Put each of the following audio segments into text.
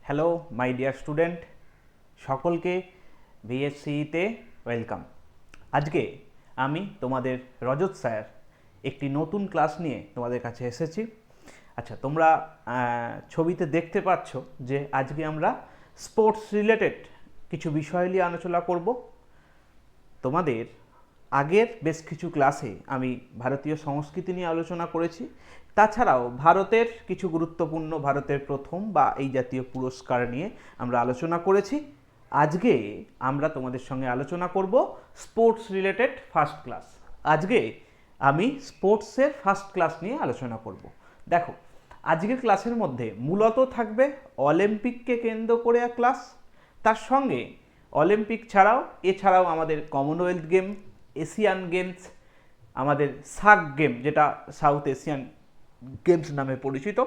Hello my dear student, সকলকে ভিএসসিতে welcome. আজকে আমি তোমাদের রজত স্যার একটি নতুন ক্লাস নিয়ে তোমাদের কাছে এসেছি। আচ্ছা, তোমরা ছবিতে দেখতে পাচ্ছ যে আজকে আমরা স্পোর্টস রিলেটেড কিছু বিষয় নিয়ে আলোচনা করব। তোমাদের আগের বেশ কিছু ক্লাসে আমি ভারতীয় সংস্কৃতি নিয়ে আলোচনা করেছি, তাছাড়াও ভারতের কিছু গুরুত্বপূর্ণ ভারতের প্রথম বা এই জাতীয় পুরস্কার নিয়ে আমরা আলোচনা করেছি। আজকে আমরা তোমাদের সঙ্গে আলোচনা করব স্পোর্টস রিলেটেড ফার্স্ট ক্লাস। আজকে আমি স্পোর্টসের ফার্স্ট ক্লাস নিয়ে আলোচনা করব। দেখো, আজকের ক্লাসের মধ্যে মূলত থাকবে অলিম্পিককে কেন্দ্র করে এক ক্লাস, তার সঙ্গে অলিম্পিক এছাড়াও আমাদের কমনওয়েলথ গেম, এশিয়ান গেমস, আমাদের সাক গেম যেটা সাউথ এশিয়ান গেমস নামে পরিচিত,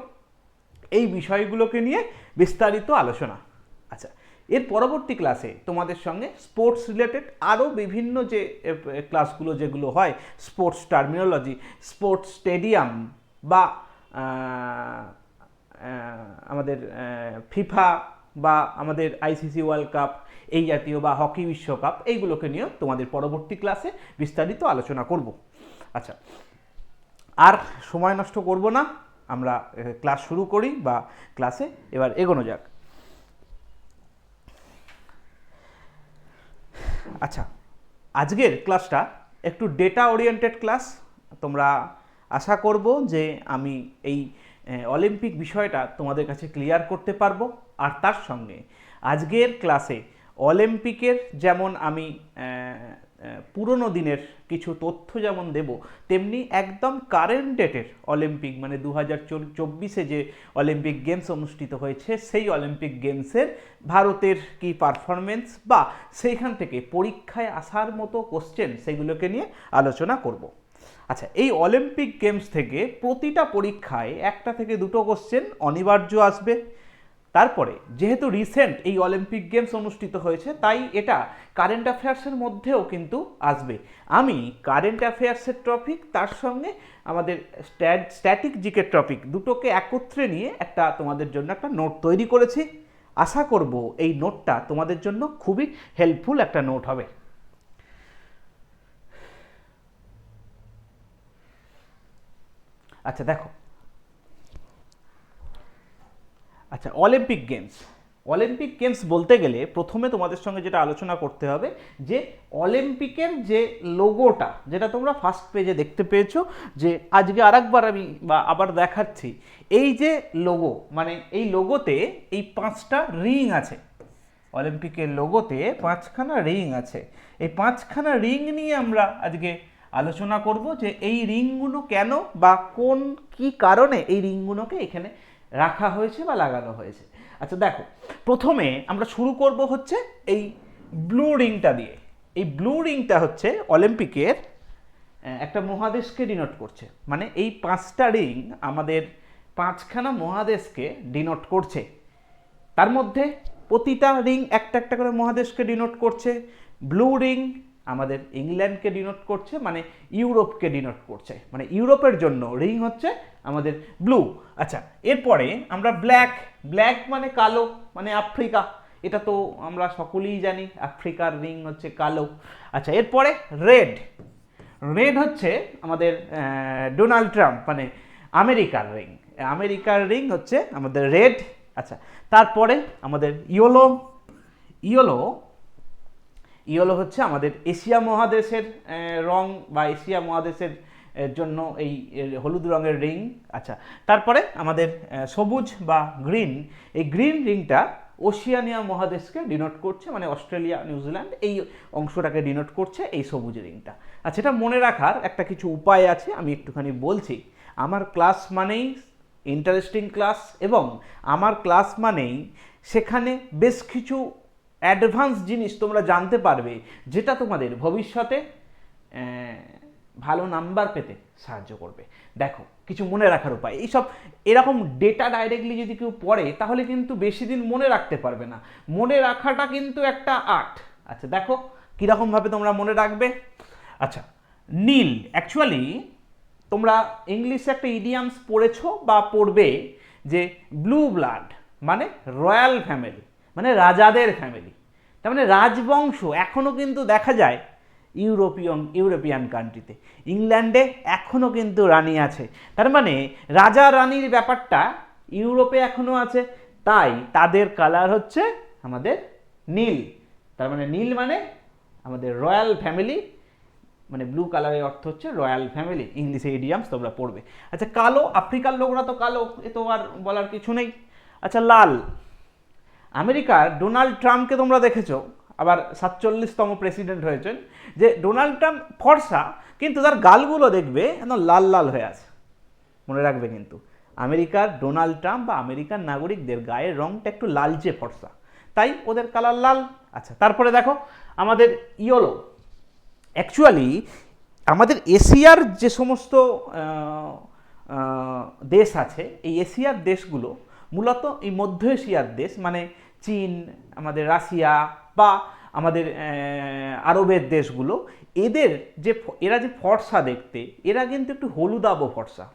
এই বিষয়গুলোকে নিয়ে বিস্তারিত আলোচনা। আচ্ছা, এর পরবর্তী ক্লাসে তোমাদের সঙ্গে স্পোর্টস রিলেটেড আরও বিভিন্ন যে ক্লাসগুলো যেগুলো হয়, স্পোর্টস টার্মিনোলজি, স্পোর্টস স্টেডিয়াম বা আমাদের ফিফা বা আমাদের আইসিসি ওয়ার্ল্ড কাপ এই জাতীয় বা হকি বিশ্বকাপ, এইগুলোকে নিয়েও তোমাদের পরবর্তী ক্লাসে বিস্তারিত আলোচনা করব। আচ্ছা, আর সময় নষ্ট করব না, আমরা ক্লাস শুরু করি বা ক্লাসে এবার এগোনো যাক। আচ্ছা, আজকের ক্লাসটা একটু ডেটা ওরিয়েন্টেড ক্লাস। তোমরা আশা করব যে আমি এই অলিম্পিক বিষয়টা তোমাদের কাছে ক্লিয়ার করতে পারবো। আর তার সঙ্গে আজকের ক্লাসে অলিম্পিকের যেমন আমি পুরনো দিনের কিছু তথ্য যেমন দেব, তেমনি একদম কারেন্ট ডেটের অলিম্পিক মানে 2024 যে অলিম্পিক গেমস অনুষ্ঠিত হয়েছে সেই অলিম্পিক গেমসের ভারতের কি পারফরমেন্স বা সেইখান থেকে পরীক্ষায় আসার মতো কোশ্চেন, সেগুলোকে নিয়ে আলোচনা করব। আচ্ছা, এই অলিম্পিক গেমস থেকে প্রতিটা পরীক্ষায় একটা থেকে দুটো কোশ্চেন অনিবার্য আসবে। তারপরে যেহেতু রিসেন্ট এই অলিম্পিক গেমস অনুষ্ঠিত হয়েছে, তাই এটা কারেন্ট অ্যাফেয়ার্সের মধ্যেও কিন্তু আসবে। আমি কারেন্ট অ্যাফেয়ার্সের টপিক তার সঙ্গে আমাদের স্ট্যাটিক জিকে টপিক দুটোকে একত্রে নিয়ে একটা তোমাদের জন্য একটা নোট তৈরি করেছি। আশা করব এই নোটটা তোমাদের জন্য খুবই হেল্পফুল একটা নোট হবে। আচ্ছা দেখো, আচ্ছা অলিম্পিক গেমস বলতে গেলে প্রথমে তোমাদের সঙ্গে যেটা আলোচনা করতে হবে যে অলিম্পিকের যে লোগোটা, যেটা তোমরা ফার্স্ট পেজে দেখতে পেয়েছো, যে আজকে আরেকবার আমি বা আবার দেখাচ্ছি, এই যে লোগো মানে এই লোগোতে এই 5টা রিং আছে। অলিম্পিকের লোগোতে 5খানা রিং আছে। এই 5খানা রিং নিয়ে আমরা আজকে আলোচনা করব যে এই রিংগুলো কেন বা কোন কি কারণে এই রিংগুলোকে এখানে রাখা হয়েছে বা লাগানো হয়েছে। আচ্ছা দেখো, প্রথমে আমরা শুরু করব হচ্ছে এই ব্লু রিংটা দিয়ে। এই ব্লু রিংটা হচ্ছে অলিম্পিকের একটা মহাদেশকে ডিনোট করছে, মানে এই 5টা রিং আমাদের 5খানা মহাদেশকে ডিনোট করছে। তার মধ্যে প্রতিটা রিং একটা একটা করে মহাদেশকে ডিনোট করছে। ব্লু রিং আমাদের ইংল্যান্ডকে ডিনোট করছে, মানে ইউরোপকে ডিনোট করছে, মানে ইউরোপের জন্য রিং হচ্ছে আমাদের ব্লু। আচ্ছা, এরপরে আমরা ব্ল্যাক মানে কালো, মানে আফ্রিকা, এটা তো আমরা সকলেই জানি, আফ্রিকার রিং হচ্ছে কালো। আচ্ছা, এরপরে রেড হচ্ছে আমাদের ডোনাল্ড ট্রাম্প মানে আমেরিকার রিং হচ্ছে আমাদের রেড। আচ্ছা, তারপরে আমাদের ইয়েলো হচ্ছে আমাদের এশিয়া মহাদেশের রং বা এশিয়া মহাদেশের জন্য এই হলুদ রঙের রিং। আচ্ছা, তারপরে আমাদের সবুজ বা এই গ্রিন রিংটা ওশিয়ানিয়া মহাদেশকে ডিনোট করছে, মানে অস্ট্রেলিয়া নিউজিল্যান্ড এই অংশটাকে ডিনোট করছে এই সবুজ রিংটা। আচ্ছা, এটা মনে রাখার একটা কিছু উপায় আছে, আমি একটুখানি বলছি। আমার ক্লাস মানেই ইন্টারেস্টিং ক্লাস, এবং আমার ক্লাস মানেই সেখানে বেশ কিছু অ্যাডভান্স জিনিস তোমরা জানতে পারবে, যেটা তোমাদের ভবিষ্যতে ভালো নাম্বার পেতে সাহায্য করবে। দেখো, কিছু মনে রাখার উপায়, এইসব এরকম ডেটা ডাইরেক্টলি যদি কেউ পড়ে তাহলে কিন্তু বেশি দিন মনে রাখতে পারবে না। মনে রাখাটা কিন্তু একটা আর্ট। আচ্ছা দেখো, কীরকমভাবে তোমরা মনে রাখবে। আচ্ছা, নীল অ্যাকচুয়ালি তোমরা ইংলিশে একটা ইডিয়ামস পড়েছো বা পড়বে যে ব্লু ব্লাড, মানে রয়্যাল ফ্যামিলি, মানে রাজাদের ফ্যামিলি। তার মানে রাজবংশ এখনও কিন্তু দেখা যায় ইউরোপিয়ান কান্ট্রিতে। ইংল্যান্ডে এখনও কিন্তু রানী আছে, তার মানে রাজা রানীর ব্যাপারটা ইউরোপে এখনও আছে, তাই তাদের কালার হচ্ছে আমাদের নীল। তার মানে নীল মানে আমাদের রয়্যাল ফ্যামিলি, মানে ব্লু কালারের অর্থ হচ্ছে রয়্যাল ফ্যামিলি। ইংলিশে ইডিয়ামস তোমরা পড়বে। আচ্ছা কালো, আফ্রিকার লোকরা তো কালো, এ তো আর বলার কিছু নেই। আচ্ছা লাল, আমেরিকার ডোনাল্ড ট্রাম্পকে তোমরা দেখেছো, আবার 47তম প্রেসিডেন্ট হয়েছেন, যে ডোনাল্ড ট্রাম্প ফর্সা কিন্তু তার গালগুলো দেখবে একদম লাল লাল হয়ে আছে। মনে রাখবে কিন্তু আমেরিকার ডোনাল্ড ট্রাম্প বা আমেরিকার নাগরিকদের গায়ের রংটা একটু লালচে ফর্সা, তাই ওদের কালার লাল। আচ্ছা তারপরে দেখো আমাদের ইয়েলো। অ্যাকচুয়ালি আমাদের এশিয়ার যে সমস্ত দেশ আছে, এই এশিয়ার দেশগুলো মূলত এই মধ্য এশিয়ার দেশ, মানে চীন, আমাদের রাশিয়া বা আমাদের আরবের দেশগুলো, এরা যে ফর্সা দেখতে, এরা কিন্তু একটু হলুদাবো ফর্সা।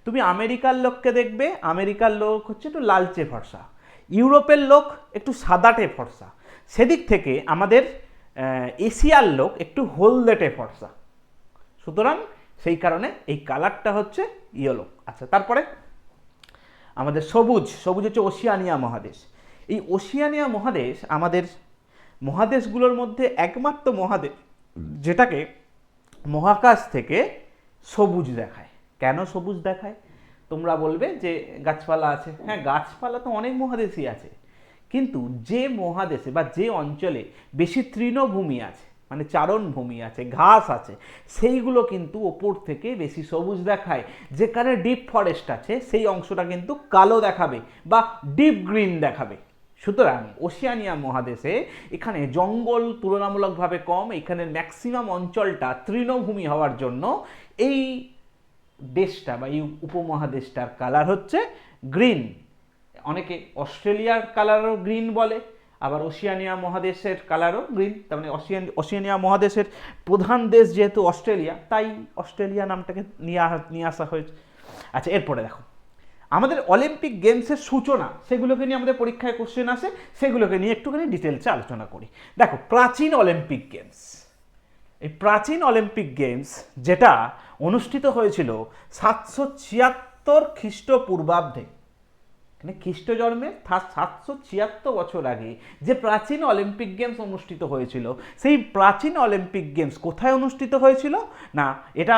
তুমি আমেরিকার লোককে দেখবে, আমেরিকার লোক হচ্ছে একটু লালচে ফর্সা, ইউরোপের লোক একটু সাদাটে ফর্সা, সেদিক থেকে আমাদের এশিয়ার লোক একটু হলদেটে ফর্সা। সুতরাং সেই কারণে এই কালারটা হচ্ছে ইয়েলো। আচ্ছা তারপরে আমাদের সবুজ হচ্ছে ওশিয়ানিয়া মহাদেশ। এই ওশিয়ানিয়া মহাদেশ আমাদের মহাদেশগুলোর মধ্যে একমাত্র মহাদেশ যেটাকে মহাকাশ থেকে সবুজ দেখায়। কেন সবুজ দেখায়? তোমরা বলবে যে গাছপালা আছে। হ্যাঁ, গাছপালা তো অনেক মহাদেশই আছে, কিন্তু যে মহাদেশে বা যে অঞ্চলে বেশি তৃণভূমি আছে, মানে চারণভূমি আছে, ঘাস আছে, সেইগুলো কিন্তু ওপর থেকে বেশি সবুজ দেখায়। যেখানে ডিপ ফরেস্ট আছে সেই অংশটা কিন্তু কালো দেখাবে বা ডিপ গ্রিন দেখাবে। সুতরাং ওশিয়ানিয়া মহাদেশে এখানে জঙ্গল তুলনামূলকভাবে কম, এখানের ম্যাক্সিমাম অঞ্চলটা তৃণভূমি হওয়ার জন্য এই দেশটা বা এই উপমহাদেশটার কালার হচ্ছে গ্রিন। অনেকে অস্ট্রেলিয়ার কালারও গ্রিন বলে, আবার ওশিয়ানিয়া মহাদেশের কালারও গ্রিন। তার মানে ওশিয়ানিয়া মহাদেশের প্রধান দেশ যেহেতু অস্ট্রেলিয়া, তাই অস্ট্রেলিয়া নামটাকে নিয়ে আসা হয়েছে। আচ্ছা এরপরে দেখো আমাদের অলিম্পিক গেমসের সূচনা, সেগুলোকে নিয়ে আমাদের পরীক্ষায় কোশ্চেন আসে, সেগুলোকে নিয়ে একটুখানি ডিটেলসে আলোচনা করি। দেখো প্রাচীন অলিম্পিক গেমস, এই প্রাচীন অলিম্পিক গেমস যেটা অনুষ্ঠিত হয়েছিল 776 খ্রিস্টপূর্বাব্দে, মানে খ্রিস্ট জন্মের 776 বছর আগে যে প্রাচীন অলিম্পিক গেমস অনুষ্ঠিত হয়েছিল, সেই প্রাচীন অলিম্পিক গেমস কোথায় অনুষ্ঠিত হয়েছিল না, এটা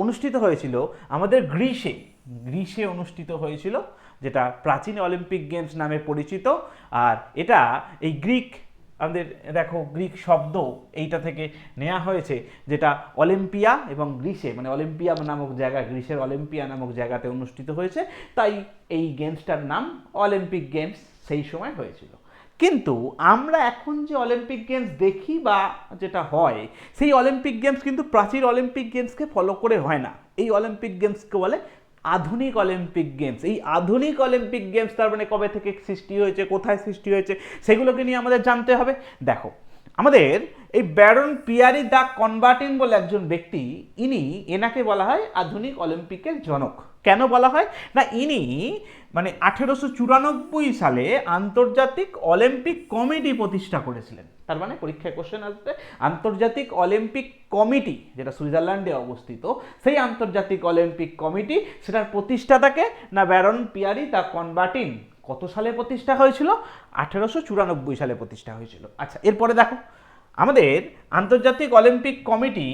অনুষ্ঠিত হয়েছিল আমাদের গ্রিসে অনুষ্ঠিত হয়েছিল, যেটা প্রাচীন অলিম্পিক গেমস নামে পরিচিত। আর এটা এই আমাদের দেখো গ্রিক শব্দ এইটা থেকে নেওয়া হয়েছে, যেটা অলিম্পিয়া এবং গ্রিসে, মানে অলিম্পিয়া নামক জায়গা, গ্রিসের অলিম্পিয়া নামক জায়গাতে অনুষ্ঠিত হয়েছে, তাই এই গেমসটার নাম অলিম্পিক গেমস সেই সময় হয়েছিল। কিন্তু আমরা এখন যে অলিম্পিক গেমস দেখি বা যেটা হয়, সেই অলিম্পিক গেমস কিন্তু প্রাচীন অলিম্পিক গেমসকে ফলো করে হয় না। এই অলিম্পিক গেমসকে বলে আধুনিক অলিম্পিক গেমস। এই আধুনিক অলিম্পিক গেমস তার মানে কবে থেকে সৃষ্টি হয়েছে, কোথায় সৃষ্টি হয়েছে, সেগুলোকে নিয়ে আমাদের জানতে হবে। দেখো আমাদের এই ব্যারন পিয়ারি দ্য কনবার্টিন বলে একজন ব্যক্তি, এনাকে বলা হয় আধুনিক অলিম্পিকের জনক। কেন বলা হয় না, ইনি মানে 1894 সালে আন্তর্জাতিক অলিম্পিক কমিটি প্রতিষ্ঠা করেছিলেন। তার মানে পরীক্ষায় কোশ্চেন আসবে, আন্তর্জাতিক অলিম্পিক কমিটি যেটা সুইজারল্যান্ডে অবস্থিত, সেই আন্তর্জাতিক অলিম্পিক কমিটি, সেটার প্রতিষ্ঠাতাকে না ব্যারন পিয়ারি দ্য কনবার্টিন। কত সালে প্রতিষ্ঠা হয়েছিল? 1894 সালে প্রতিষ্ঠা হয়েছিল। আচ্ছা এরপরে দেখো আমাদের আন্তর্জাতিক অলিম্পিক কমিটি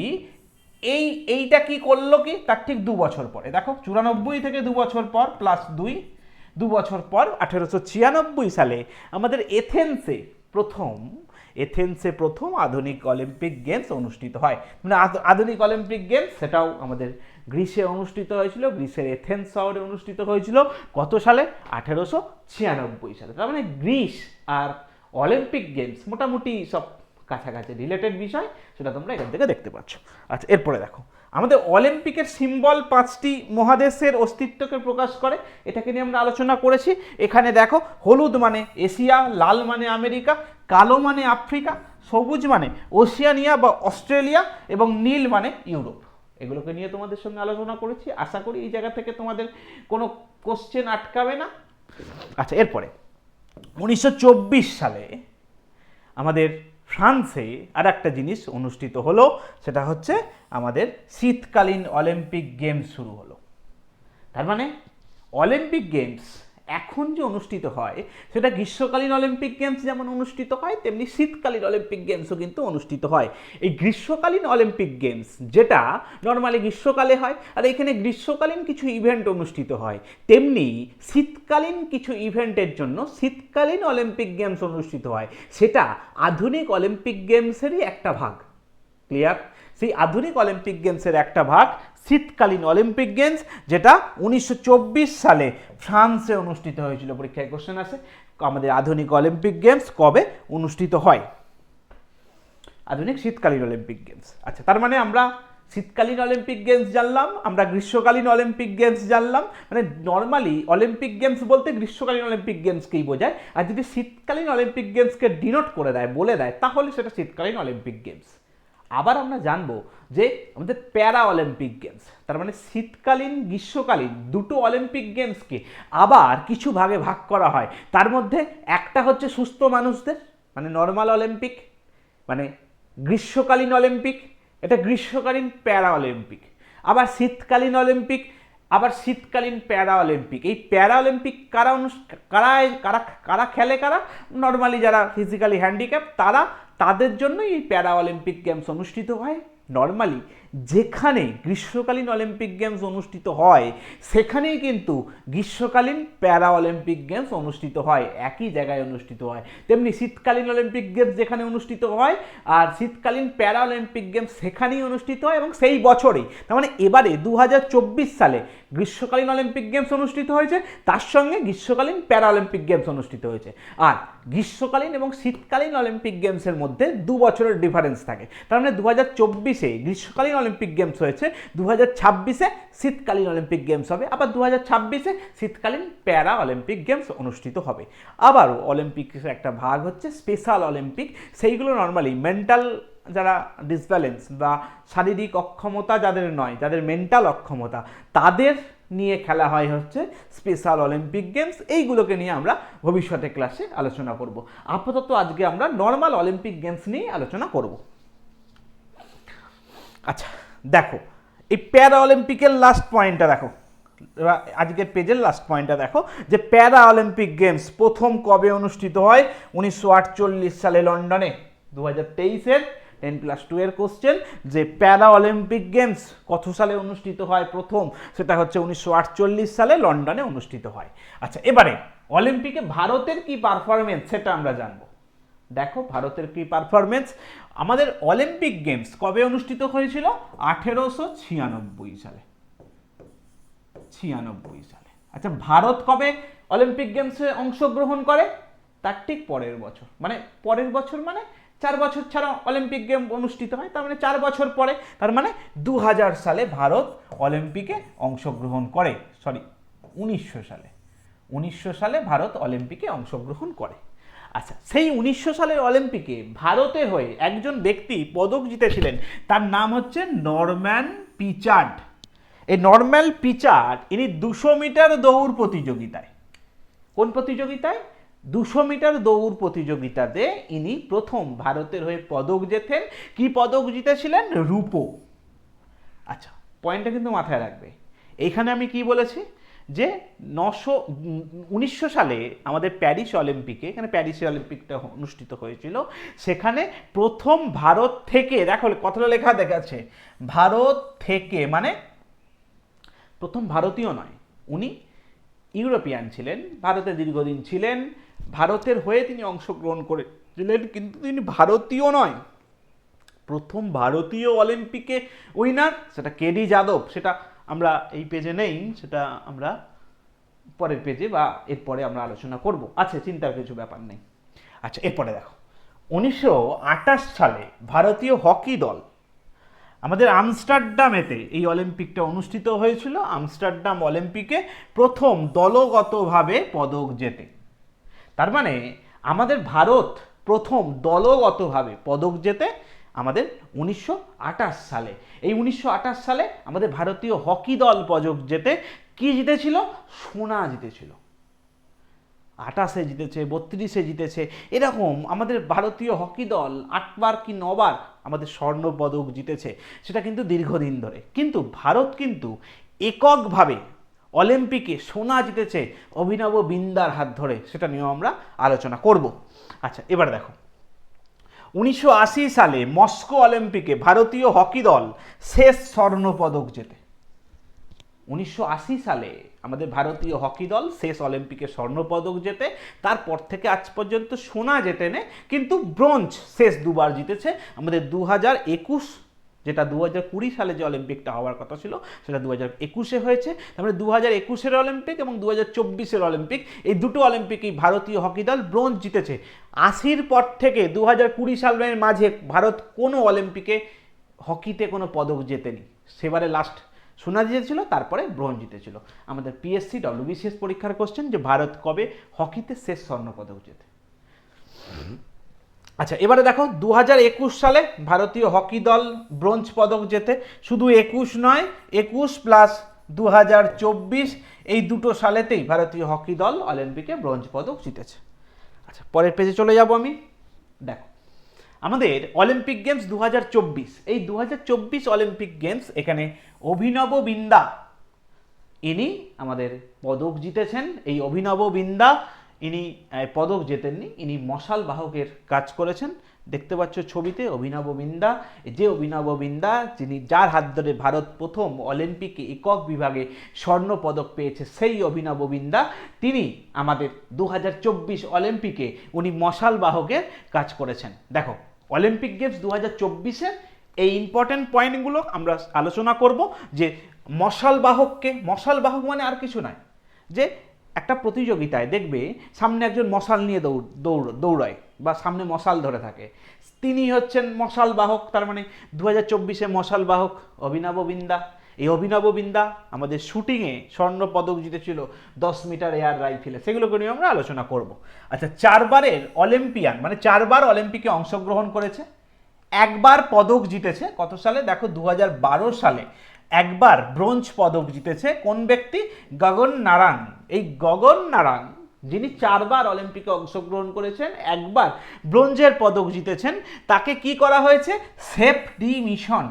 এইটা কি করলো কি, তার ঠিক 2 বছর পরে, দেখো 94 থেকে 2 বছর পর প্লাস 2 বছর পর 1896 সালে আমাদের এথেন্সে প্রথম আধুনিক অলিম্পিক গেমস অনুষ্ঠিত হয়। মানে আধুনিক অলিম্পিক গেমস সেটাও আমাদের গ্রিসে অনুষ্ঠিত হয়েছিল, গ্রিসের এথেন্স শহরে অনুষ্ঠিত হয়েছিল। কত সালে? 1896 সালে। তার মানে গ্রিস আর অলিম্পিক গেমস মোটামুটি সব কাছাকাছি রিলেটেড বিষয়, সেটা তোমরা এখান থেকে দেখতে পাচ্ছ। আচ্ছা এরপরে দেখো আমাদের অলিম্পিকের সিম্বল 5টি মহাদেশের অস্তিত্বকে প্রকাশ করে, এটাকে নিয়ে আমরা আলোচনা করেছি। এখানে দেখো হলুদ মানে এশিয়া, লাল মানে আমেরিকা, কালো মানে আফ্রিকা, সবুজ মানে ওশিয়ানিয়া বা অস্ট্রেলিয়া এবং নীল মানে ইউরোপ। এগুলোকে নিয়ে তোমাদের সঙ্গে আলোচনা করেছি। আশা করি এই জায়গা থেকে তোমাদের কোনো কোশ্চেন আটকাবে না। আচ্ছা এরপরে 1924 সালে আমাদের ফ্রান্সে আর একটা জিনিস অনুষ্ঠিত হলো, সেটা হচ্ছে আমাদের শীতকালীন অলিম্পিক গেমস শুরু হলো। তার মানে অলিম্পিক গেমস এখন যে অনুষ্ঠিত হয় সেটা গ্রীষ্মকালীন অলিম্পিক গেমস যেমন অনুষ্ঠিত হয় তেমনি শীতকালীন অলিম্পিক গেমসও কিন্তু অনুষ্ঠিত হয়। এই গ্রীষ্মকালীন অলিম্পিক গেমস যেটা নর্মালি গ্রীষ্মকালে হয়, আর এখানে গ্রীষ্মকালীন কিছু ইভেন্ট অনুষ্ঠিত হয়, তেমনি শীতকালীন কিছু ইভেন্টের জন্য শীতকালীন অলিম্পিক গেমস অনুষ্ঠিত হয়। সেটা আধুনিক অলিম্পিক গেমসেরই একটা ভাগ। ক্লিয়ার? সেই আধুনিক অলিম্পিক গেমসের একটা ভাগ শীতকালীন অলিম্পিক গেমস, যেটা 1924 সালে ফ্রান্সে অনুষ্ঠিত হয়েছিল। পরীক্ষায় কোশ্চেন আছে আমাদের আধুনিক অলিম্পিক গেমস কবে অনুষ্ঠিত হয়, আধুনিক শীতকালীন অলিম্পিক গেমস। আচ্ছা, তার মানে আমরা শীতকালীন অলিম্পিক গেমস জানলাম, আমরা গ্রীষ্মকালীন অলিম্পিক গেমস জানলাম। মানে নর্মালি অলিম্পিক গেমস বলতে গ্রীষ্মকালীন অলিম্পিক গেমসকেই বোঝায়, আর যদি শীতকালীন অলিম্পিক গেমসকে ডিনোট করে দেয়, বলে দেয়, তাহলে সেটা শীতকালীন অলিম্পিক গেমস। আবার আমরা জানবো যে আমাদের প্যারা অলিম্পিক গেমস, তার মানে শীতকালীন গ্রীষ্মকালীন দুটো অলিম্পিক গেমসকে আবার কিছু ভাগে ভাগ করা হয়। তার মধ্যে একটা হচ্ছে সুস্থ মানুষদের, মানে নর্মাল অলিম্পিক, মানে গ্রীষ্মকালীন অলিম্পিক, এটা গ্রীষ্মকালীন প্যারা অলিম্পিক। আবার শীতকালীন অলিম্পিক, আবার শীতকালীন প্যারা অলিম্পিক। এই প্যারা অলিম্পিক কারা কারা কারা কারা খেলে, কারা নর্মালি যারা ফিজিক্যালি হ্যান্ডিক্যাপ তারা, তাদের জন্যই এই প্যারা অলিম্পিক গেমস অনুষ্ঠিত হয়। নর্মালি যেখানে গ্রীষ্মকালীন অলিম্পিক গেমস অনুষ্ঠিত হয় সেখানেই কিন্তু গ্রীষ্মকালীন প্যারা অলিম্পিক গেমস অনুষ্ঠিত হয়, একই জায়গায় অনুষ্ঠিত হয়। তেমনি শীতকালীন অলিম্পিক গেমস যেখানে অনুষ্ঠিত হয় আর শীতকালীন প্যারা অলিম্পিক গেমস সেখানেই অনুষ্ঠিত হয়, এবং সেই বছরেই। তার মানে এবারে 2024 সালে গ্রীষ্মকালীন অলিম্পিক গেমস অনুষ্ঠিত হয়েছে, তার সঙ্গে গ্রীষ্মকালীন প্যারা অলিম্পিক গেমস অনুষ্ঠিত হয়েছে। আর গ্রীষ্মকালীন এবং শীতকালীন অলিম্পিক গেমসের মধ্যে 2 বছরের ডিফারেন্স থাকে। তার মানে 2024-এ গ্রীষ্মকালীন অলিম্পিক গেমস হয়েছে, 2026-এ শীতকালীন অলিম্পিক গেমস হবে, আবার 2026-এ শীতকালীন প্যারা অলিম্পিক গেমস অনুষ্ঠিত হবে। আবারও অলিম্পিকের একটা ভাগ হচ্ছে স্পেশাল অলিম্পিক, সেইগুলো নর্মালি মেন্টাল যারা ডিসব্যালেন্স বা শারীরিক অক্ষমতা যাদের নয়, যাদের মেন্টাল অক্ষমতা, তাদের নিয়ে খেলা হয় হচ্ছে স্পেশাল অলিম্পিক গেমস। এইগুলোকে নিয়ে আমরা ভবিষ্যতে ক্লাসে আলোচনা করব। আপাতত আজকে আমরা নর্মাল অলিম্পিক গেমস নিয়ে আলোচনা করব। আচ্ছা দেখো, এই প্যারা অলিম্পিকের লাস্ট পয়েন্টটা দেখো, আজকের পেজের লাস্ট পয়েন্টটা দেখো যে প্যারা অলিম্পিক গেমস প্রথম কবে অনুষ্ঠিত হয়? 1948 সালে লন্ডনে। 2023-এর 10+2 এর কোশ্চেন যে প্যারা অলিম্পিক গেমস কত সালে অনুষ্ঠিত হয় প্রথম, সেটা হচ্ছে 1948 সালে লন্ডনে অনুষ্ঠিত হয়। আচ্ছা, এবারে অলিম্পিকে ভারতের কি পারফরমেন্স সেটা আমরা জানবো। দেখো ভারতের কি পারফরমেন্স। আমাদের অলিম্পিক গেমস কবে অনুষ্ঠিত হয়েছিল? 1896 সালে। 96 সালে। আচ্ছা, ভারত কবে অলিম্পিক গেমসে অংশগ্রহণ করে? তার ঠিক পরের বছর, মানে পরের বছর মানে 4 বছর ছাড়া অলিম্পিক গেম অনুষ্ঠিত হয়, তার মানে 4 বছর পরে, তার মানে 2000 সালে ভারত অলিম্পিকে অংশগ্রহণ করে। সরি, 1900 সালে। 1900 সালে ভারত অলিম্পিকে অংশগ্রহণ করে। আচ্ছা, সেই 1900 সালের অলিম্পিকে ভারতের হয়ে একজন ব্যক্তি পদক জিতেছিলেন, তার নাম হচ্ছে নরম্যান পিচার্ড। এই নরম্যান পিচার্ড ইনি 200 মিটার দৌড় প্রতিযোগিতায়, কোন প্রতিযোগিতায়? 200 মিটার দৌড় প্রতিযোগিতাতে ইনি প্রথম ভারতের হয়ে পদক জেতেন। কি পদক জিতেছিলেন? রূপো। আচ্ছা, পয়েন্টটা কিন্তু মাথায় রাখবে। এইখানে আমি কি বলেছি যে 1900 সালে আমাদের প্যারিস অলিম্পিকে, এখানে প্যারিস অলিম্পিকটা অনুষ্ঠিত হয়েছিল, সেখানে প্রথম ভারত থেকে, দেখো কথাটা লেখা দেখাচ্ছে ভারত থেকে, মানে প্রথম ভারতীয় নয়, উনি ইউরোপিয়ান ছিলেন, ভারতে দীর্ঘদিন ছিলেন, ভারতের হয়ে তিনি অংশগ্রহণ করেছিলেন, কিন্তু তিনি ভারতীয় নয়। প্রথম ভারতীয় অলিম্পিকে উইনার সেটা কেডি যাদব। সেটা আমরা এই পেজে নেই, সেটা আমরা পরের পেজে বা এরপরে আমরা আলোচনা করব। আচ্ছা, চিন্তার কিছু ব্যাপার নেই। আচ্ছা, এরপরে দেখো 1928 সালে ভারতীয় হকি দল আমাদের আমস্টারডামেতে এই অলিম্পিকটা অনুষ্ঠিত হয়েছিল। আমস্টারডাম অলিম্পিকে প্রথম দলগতভাবে পদক জেতে। তার মানে আমাদের ভারত প্রথম দলগতভাবে পদক জেতে আমাদের 1928 সালে। এই 1928 সালে আমাদের ভারতীয় হকি দল পদক জেতে কি জিতেছিল? সোনা জিতেছিল। 28-এ জিতেছে, 32-এ জিতেছে, এরকম আমাদের ভারতীয় হকি দল 8বার কি 9বার আমাদের স্বর্ণ পদক জিতেছে, সেটা কিন্তু দীর্ঘদিন ধরে। কিন্তু ভারত কিন্তু এককভাবে অলিম্পিকে সোনা জিতেছে অভিনব বিন্দার হাত ধরে, সেটা নিয়েও আমরা আলোচনা করব। আচ্ছা, এবার দেখো 1980 সালে মস্কো অলিম্পিকে ভারতীয় হকি দল শেষ স্বর্ণপদক জেতে। 1980 সালে আমাদের ভারতীয় হকি দল শেষ অলিম্পিকে স্বর্ণপদক জেতে, তারপর থেকে আজ পর্যন্ত সোনা জেতেনে, কিন্তু ব্রোঞ্জ শেষ দুবার জিতেছে। আমাদের 2021, যেটা 2020 সালে যে অলিম্পিকটা হওয়ার কথা ছিল সেটা 2021-এ হয়েছে। তারপরে 2021-এর অলিম্পিক এবং 2024-এর অলিম্পিক, এই দুটো অলিম্পিকেই ভারতীয় হকি দল ব্রোঞ্জ জিতেছে। 80-র পর থেকে 2020 সালের মাঝে ভারত কোনো অলিম্পিকে হকিতে কোনো পদক জেতেনি। সেবারে লাস্ট সোনা জিতেছিল, তারপরে ব্রোঞ্জ জিতেছিল। আমাদের পিএসসি ডব্লিউবিসিএস পরীক্ষার কোশ্চেন যে ভারত কবে হকিতে শেষ স্বর্ণপদক জেতে। আচ্ছা, এবারে দেখো 2021 সালে ভারতীয় হকি দল ব্রোঞ্জ পদক জেতে। শুধু 21 নয়, 21 প্লাস 2024, এই দুটো সালেতেই ভারতীয় হকি দল অলিম্পিকে ব্রোঞ্জ পদক জিতেছে। আচ্ছা, পরের পেজে চলে যাব আমি। দেখো আমাদের অলিম্পিক গেমস 2024, এই 2024 অলিম্পিক গেমস, এখানে অভিনব বিন্দা ইনি আমাদের পদক জিতেছেন। এই অভিনব বিন্দা ইনি পদক জেতেননি, ইনি মশাল বাহকের কাজ করেছেন। দেখতে পাচ্ছ ছবিতে অভিনব বিন্দা, যে অভিনব বিন্দা যিনি, যার হাত ধরে ভারত প্রথম অলিম্পিকে একক বিভাগে স্বর্ণ পদক পেয়েছে, সেই অভিনব বিন্দা তিনি আমাদের 2024 অলিম্পিকে উনি মশাল বাহকের কাজ করেছেন। দেখো অলিম্পিক গেমস 2024-এর এই ইম্পর্টেন্ট পয়েন্টগুলো আমরা আলোচনা করব। যে মশাল বাহককে, মশাল বাহক মানে আর কিছু নয়, যে একটা প্রতিযোগিতায় দেখবে সামনে একজন মশাল নিয়ে দৌড়ায় বা সামনে মশাল ধরে থাকে, তিনি হচ্ছেন মশাল বাহক। তার মানে 2024-এ মশাল বাহক অভিনব বিন্দা। এই অভিনব বিন্দা আমাদের শুটিংয়ে স্বর্ণ পদক জিতেছিল 10 মিটার এয়ার রাইফেলে, সেগুলোকে নিয়ে আমরা আলোচনা করব। আচ্ছা, 4বারের অলিম্পিয়ান, মানে 4বার অলিম্পিকে অংশগ্রহণ করেছে, একবার পদক জিতেছে। কত সালে? দেখো 2012 সালে একবার ব্রোঞ্জ পদক জিতেছে। কোন ব্যক্তি? গগন নারাং। এই গগন নারাং যিনি 4বার অলিম্পিকে অংশগ্রহণ করেছেন, একবার ব্রোঞ্জের পদক জিতেছেন, তাকে কি করা হয়েছে? Safe D mission.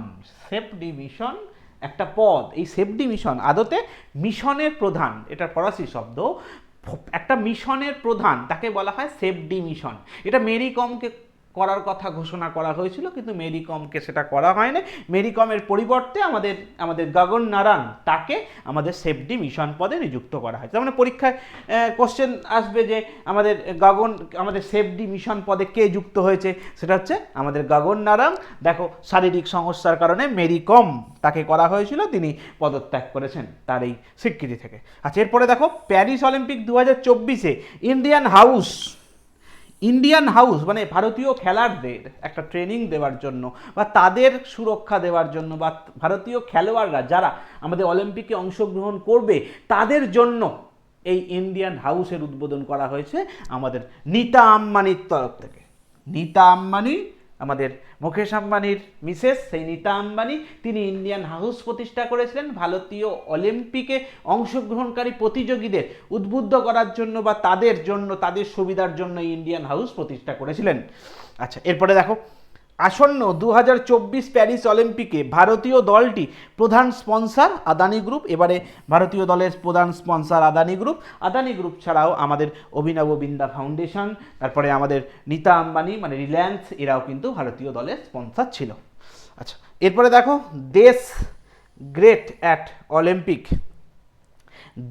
Safe D mission একটা পদ। এই সেফ ডি মিশন আদতে মিশনের প্রধান, এটা ফরাসি শব্দ। একটা মিশনের প্রধান তাকে বলা হয় সেফ ডি মিশন। এটা মেরি কমকে করার কথা ঘোষণা করা হয়েছিল, কিন্তু মেরি কমকে সেটা করা হয়নি। মেরি কমের পরিবর্তে আমাদের গগন নারাং, তাকে আমাদের সেফ ডি মিশন পদে নিযুক্ত করা হয়েছে। তার মানে পরীক্ষায় কোশ্চেন আসবে যে আমাদের সেফ ডি মিশন পদে কে যুক্ত হয়েছে, সেটা হচ্ছে আমাদের গগন নারাং। দেখো শারীরিক সমস্যার কারণে মেরি কম তাকে করা হয়েছিল, তিনি পদত্যাগ করেছেন তার এই স্বীকৃতি থেকে। আচ্ছা, এরপরে দেখো প্যারিস অলিম্পিক 2024-এ ইন্ডিয়ান হাউস মানে ভারতীয় খেলোয়াড়দের একটা ট্রেনিং দেওয়ার জন্য বা তাদের সুরক্ষা দেওয়ার জন্য, বা ভারতীয় খেলোয়াড়রা যারা আমাদের অলিম্পিকে অংশগ্রহণ করবে তাদের জন্য এই ইন্ডিয়ান হাউসের উদ্বোধন করা হয়েছে আমাদের নীতা আম্বানির তরফ থেকে। নীতা আম্বানি, আমাদের মুকেশ আম্বানির মিসেস, সেই নীতা আম্বানি, তিনি ইন্ডিয়ান হাউস প্রতিষ্ঠা করেছিলেন ভারতীয় অলিম্পিকে অংশগ্রহণকারী প্রতিযোগীদের উদ্বুদ্ধ করার জন্য বা তাদের জন্য, তাদের সুবিধার জন্য ইন্ডিয়ান হাউস প্রতিষ্ঠা করেছিলেন। আচ্ছা, এরপরে দেখো আসন্ন 2024 প্যারিস অলিম্পিকে ভারতীয় দলটি প্রধান স্পন্সর আদানি গ্রুপ। এবারে ভারতীয় দলের প্রধান sponsor Adani group. Adani group ছাড়াও আমাদের অভিনব বিন্দা ফাউন্ডেশন, তারপরে আমাদের নীতা আম্বানি মানে রিলায়েন্স, এরাও কিন্তু ভারতীয় দলের স্পন্সর ছিল। আচ্ছা, এরপরে দেখো দেশ গ্রেট অ্যাট অলিম্পিক,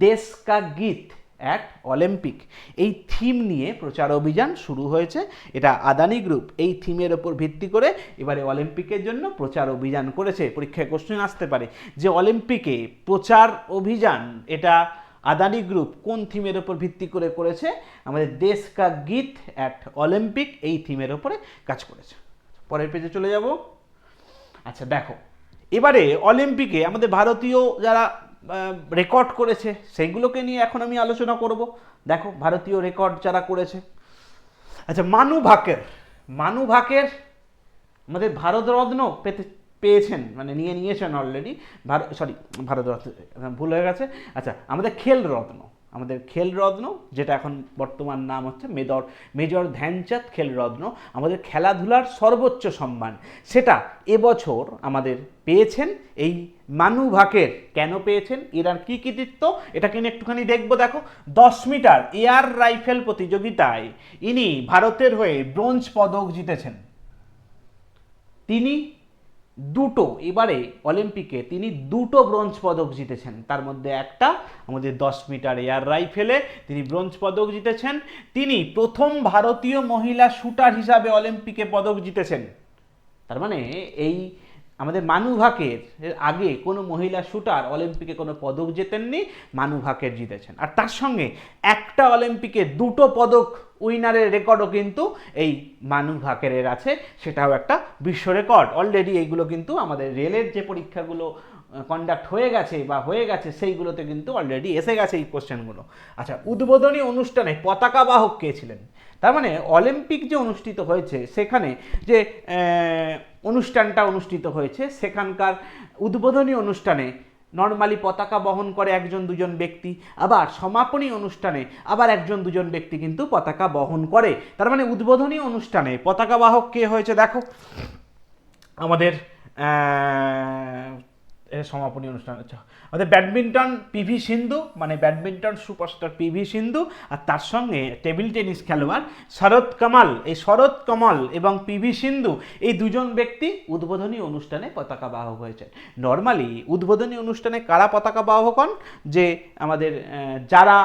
দেশ কা গীত অ্যাট অলিম্পিক, এই থিম নিয়ে প্রচার অভিযান শুরু হয়েছে। এটা আদানি গ্রুপ এই থিমের ওপর ভিত্তি করে এবারে অলিম্পিকের জন্য প্রচার অভিযান করেছে। পরীক্ষায় কোশ্চেন আসতে পারে যে অলিম্পিকে প্রচার অভিযান এটা আদানি গ্রুপ কোন থিমের ওপর ভিত্তি করে করেছে? আমাদের দেশ কা গীত অ্যাট অলিম্পিক এই থিমের ওপরে কাজ করেছে। পরের পেজে চলে যাব। আচ্ছা, দেখো এবারে অলিম্পিকে আমাদের ভারতীয় যারা রেকর্ড করেছে সেইগুলোকে নিয়ে এখন আমি আলোচনা করব। দেখো ভারতীয় রেকর্ড যারা করেছে। আচ্ছা, মানু ভাকের আমাদের ভারতরত্ন পেয়েছেন, মানে নিয়েছেন অলরেডি। ভারতরত্ন ভুল হয়ে গেছে। আচ্ছা, আমাদের আমাদের খেলরত্ন, যেটা এখন বর্তমান নাম হচ্ছে মেজর ধ্যানচাঁদ খেলরত্ন, আমাদের খেলাধুলার সর্বোচ্চ সম্মান, সেটা এবছর আমাদের পেয়েছেন এই মানু ভাকের। কেন পেয়েছেন, এর আর কী কৃতিত্ব, এটা কিনে একটুখানি দেখবো। দেখো, 10 মিটার এয়ার রাইফেল প্রতিযোগিতায় ইনি ভারতের হয়ে ব্রোঞ্জ পদক জিতেছেন। তিনি এবারে অলিম্পিকে তিনি 2টো ব্রোঞ্জ পদক জিতেছেন, তার মধ্যে একটা আমাদের 10 মিটার এয়ার রাইফেলে তিনি ব্রোঞ্জ পদক জিতেছেন। তিনি প্রথম ভারতীয় মহিলা শুটার হিসাবে অলিম্পিকে পদক জিতেছেন। তার মানে এই আমাদের মানু ভাকের আগে কোনো মহিলা শুটার অলিম্পিকে কোনো পদক জেতেননি, মানু ভাকের জিতেছেন। আর তার সঙ্গে একটা অলিম্পিকে 2টো পদক উইনারের রেকর্ডও কিন্তু এই মানু ভাকেরের আছে, সেটাও একটা বিশ্ব রেকর্ড। অলরেডি এইগুলো কিন্তু আমাদের রেলের যে পরীক্ষাগুলো কন্ডাক্ট হয়ে গেছে সেইগুলোতে কিন্তু অলরেডি এসে গেছে এই কোশ্চেনগুলো। আচ্ছা, উদ্বোধনী অনুষ্ঠানে পতাকা বাহক কে ছিলেন? তার মানে অলিম্পিক যে অনুষ্ঠিত হয়েছে সেখানে যে অনুষ্ঠানটা অনুষ্ঠিত হয়েছে সেখানকার উদ্বোধনী অনুষ্ঠানে নর্মালি পতাকা বহন করে 1-2জন ব্যক্তি, আবার সমাপনী অনুষ্ঠানে আবার 1-2জন ব্যক্তি কিন্তু পতাকা বহন করে। তার মানে উদ্বোধনী অনুষ্ঠানে পতাকা বাহক কে হয়েছে? দেখো, আমাদের সমাপনী অনুষ্ঠান হচ্ছে আমাদের ব্যাডমিন্টন পিভি সিন্ধু, মানে ব্যাডমিন্টন সুপারস্টার পিভি সিন্ধু, আর তার সঙ্গে টেবিল টেনিস খেলোয়াড় শরৎ কমল। এই শরৎ কমল এবং পিভি সিন্ধু এই 2জন ব্যক্তি উদ্বোধনী অনুষ্ঠানে পতাকা বাহক হয়েছে। নর্মালি উদ্বোধনী অনুষ্ঠানে কারা পতাকা বাহক হন? যে আমাদের যারা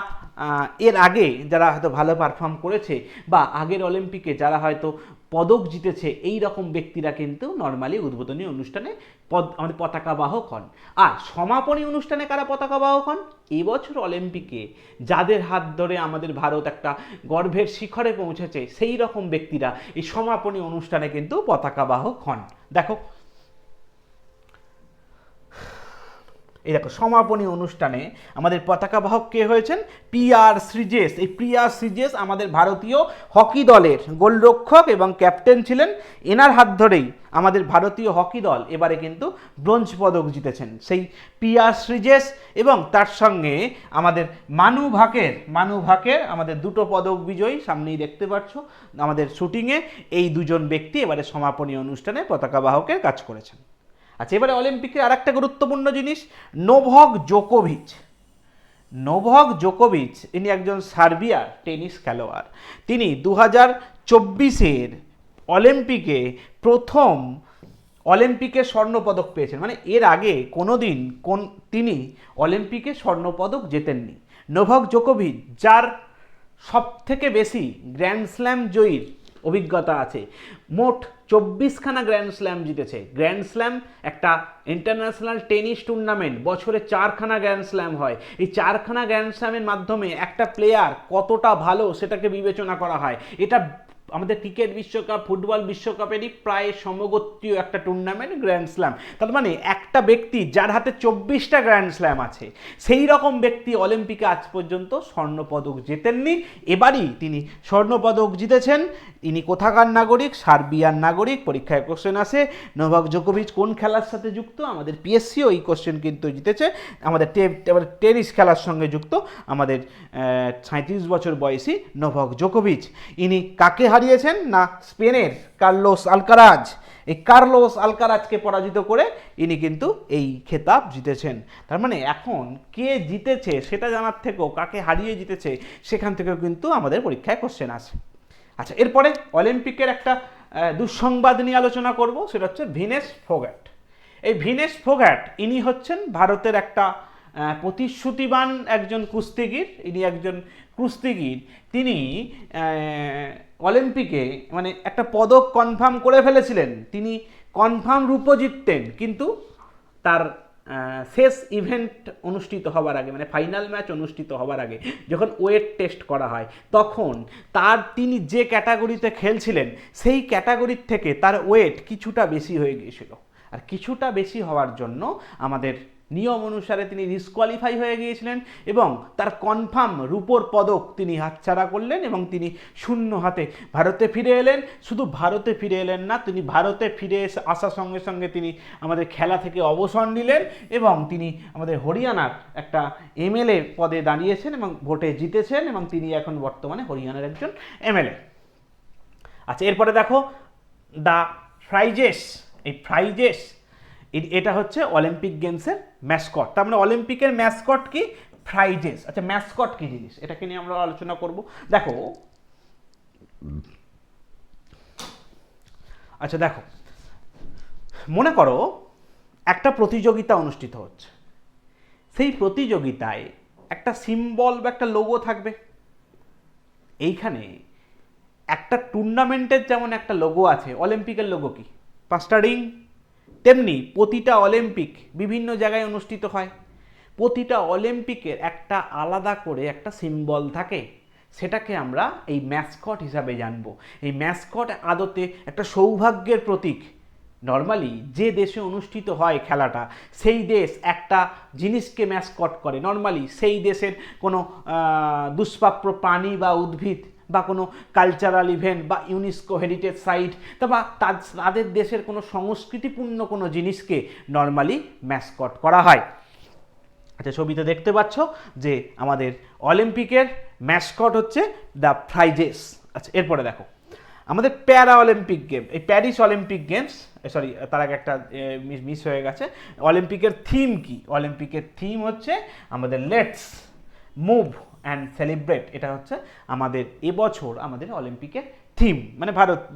এর আগে যারা হয়তো ভালো পারফর্ম করেছে বা আগের অলিম্পিকে যারা হয়তো পদক জিতেছে, এই রকম ব্যক্তিরা কিন্তু নর্মালি উদ্বোধনী অনুষ্ঠানে আমাদের পতাকা বাহক হন। আর সমাপনী অনুষ্ঠানে কারা পতাকা বাহক হন? এবছর অলিম্পিকে যাদের হাত ধরে আমাদের ভারত একটা গর্বের শিখরে পৌঁছেছে, সেই রকম ব্যক্তিরা এই সমাপনী অনুষ্ঠানে কিন্তু পতাকা বাহক হন। দেখো, এই দেখো, সমাপনী অনুষ্ঠানে আমাদের পতাকা বাহক কে হয়েছেন? PR শ্রীজেশ। এই PR শ্রীজেশ আমাদের ভারতীয় হকি দলের গোলরক্ষক এবং ক্যাপ্টেন ছিলেন। এনার হাত ধরেই আমাদের ভারতীয় হকি দল এবারে কিন্তু ব্রোঞ্জ পদক জিতেছেন, সেই PR শ্রীজেশ। এবং তার সঙ্গে আমাদের মানু ভাকের আমাদের 2টো পদক বিজয়ী, সামনেই দেখতে পাচ্ছ আমাদের শুটিংয়ে। এই 2জন ব্যক্তি এবারে সমাপনী অনুষ্ঠানে পতাকা বাহকের কাজ করেছেন। আচ্ছা, এবারে অলিম্পিকে আর একটা গুরুত্বপূর্ণ জিনিস, নোভাক জোকোভিচ ইনি একজন সার্বিয়ার টেনিস খেলোয়াড়। তিনি 2024 অলিম্পিকে প্রথম অলিম্পিকে স্বর্ণপদক পেয়েছেন। মানে এর আগে কোনোদিন তিনি অলিম্পিকে স্বর্ণপদক জেতেননি। নোভাক জোকোভিচ, যার সব থেকে বেশি গ্র্যান্ড স্ল্যাম জয়ীর অভিজ্ঞতা আছে, মোট 24খানা গ্র্যান্ড স্ল্যাম জিতেছে। গ্র্যান্ড স্ল্যাম একটা ইন্টারন্যাশনাল টেনিস টুর্নামেন্ট, বছরে 4খানা গ্র্যান্ড স্ল্যাম হয়। এই 4খানা গ্র্যান্ড স্ল্যামের মাধ্যমে একটা প্লেয়ার কতটা ভালো সেটাকে বিবেচনা করা হয়। এটা আমাদের ক্রিকেট বিশ্বকাপ, ফুটবল বিশ্বকাপেরই প্রায় সমগোত্রীয় একটা টুর্নামেন্ট গ্র্যান্ড স্ল্যাম। তার মানে একটা ব্যক্তি যার হাতে 24টা গ্র্যান্ড স্ল্যাম আছে, সেই রকম ব্যক্তি অলিম্পিকে আজ পর্যন্ত স্বর্ণপদক জেতেননি। এবারই তিনি স্বর্ণপদক জিতেছেন। ইনি কোথাকার নাগরিক? সার্বিয়ার নাগরিক। পরীক্ষায় কোশ্চেন আসে নোভাক জোকোভিচ কোন খেলার সাথে যুক্ত? আমাদের পিএসসিও এই কোশ্চেন কিন্তু জিতেছে। আমাদের টেনিস খেলার সঙ্গে যুক্ত আমাদের 37 বছর বয়সী নোভাক জোকোভিচ। ইনি কাকে হারিয়েছেন? না, স্পেনের কার্লোস আলকারাজ। এই কার্লোস আলকারাজকে পরাজিত করে ইনি কিন্তু এই খেতাব জিতেছেন। তার মানে এখন কে জিতেছে সেটা জানার থেকেও কাকে হারিয়ে জিতেছে সেখান থেকেও কিন্তু আমাদের পরীক্ষায় কোশ্চেন আসে। আচ্ছা, এরপরে অলিম্পিকের একটা দুঃসংবাদ নিয়ে আলোচনা করব, সেটা হচ্ছে ভিনেস ফোগাট। এই ভিনেস ফোগাট ইনি হচ্ছেন ভারতের একটা প্রতিশ্রুতিবান একজন কুস্তিগির। ইনি একজন কুস্তিগির, তিনি অলিম্পিকে মানে একটা পদক কনফার্ম করে ফেলেছিলেন, তিনি কনফার্ম রূপও জিততেন, কিন্তু তার শেষ ইভেন্ট অনুষ্ঠিত হবার আগে, মানে ফাইনাল ম্যাচ অনুষ্ঠিত হবার আগে যখন ওয়েট টেস্ট করা হয়, তখন তিনি যে ক্যাটাগরিতে খেলছিলেন সেই ক্যাটাগরির থেকে তার ওয়েট কিছুটা বেশি হয়ে গিয়েছিল। আর কিছুটা বেশি হওয়ার জন্য আমাদের নিয়ম অনুসারে তিনি ডিসকোয়ালিফাই হয়ে গিয়েছিলেন এবং তার কনফার্ম রূপোর পদক তিনি হাতছাড়া করলেন এবং তিনি শূন্য হাতে ভারতে ফিরে এলেন। শুধু ভারতে ফিরে এলেন না, তিনি ভারতে ফিরে আসার সঙ্গে সঙ্গে তিনি আমাদের খেলা থেকে অবসর নিলেন এবং তিনি আমাদের হরিয়ানার একটা এমএলএ পদে দাঁড়িয়েছেন এবং ভোটে জিতেছেন এবং তিনি এখন বর্তমানে হরিয়ানার একজন এমএলএ। আচ্ছা, এরপরে দেখো দ্য ফ্রাইজেস। এই ফ্রাইজেস এটা হচ্ছে অলিম্পিক গেমসের ম্যাসকট। তার মানে অলিম্পিকের ম্যাসকট কি? ফ্রাইজেস। আচ্ছা, ম্যাসকট কি জিনিস এটাকে নিয়ে আমরা আলোচনা করব। দেখো, আচ্ছা দেখো, মনে করো একটা প্রতিযোগিতা অনুষ্ঠিত হচ্ছে, সেই প্রতিযোগিতায় একটা সিম্বল বা একটা লোগো থাকবে। এইখানে একটা টুর্নামেন্টের যেমন একটা লোগো আছে, অলিম্পিকের লোগো কি? 5টা রিং। তেমনি প্রতিটা অলিম্পিক বিভিন্ন জায়গায় অনুষ্ঠিত হয়, প্রতিটা অলিম্পিকের একটা আলাদা করে একটা সিম্বল থাকে, সেটাকে আমরা এই ম্যাসকট হিসাবে জানবো। এই ম্যাসকট আদতে একটা সৌভাগ্যের প্রতীক। নর্মালি যে দেশে অনুষ্ঠিত হয় খেলাটা, সেই দেশ একটা জিনিসকে ম্যাসকট করে। নর্মালি সেই দেশের কোনো দুষ্প্রাপ্য প্রাণী বা উদ্ভিদ বা কোনো কালচারাল ইভেন্ট বা ইউনেস্কো হেরিটেজ সাইট বা তাদের দেশের কোনো সংস্কৃতিপূর্ণ কোনো জিনিসকে নর্মালি ম্যাসকট করা হয়। আচ্ছা, ছবিতে দেখতে পাচ্ছ যে আমাদের অলিম্পিকের ম্যাসকট হচ্ছে দ্য ফ্রাইজেস। আচ্ছা, এরপরে দেখো আমাদের প্যারা অলিম্পিক গেম, এই প্যারিস অলিম্পিক গেমস, সরি তার আগে একটা মিস হয়ে গেছে। অলিম্পিকের থিম কি? অলিম্পিকের থিম হচ্ছে আমাদের লেটস মুভ অ্যান্ড সেলিব্রেট। এটা হচ্ছে আমাদের এবছর আমাদের অলিম্পিকের থিম, মানে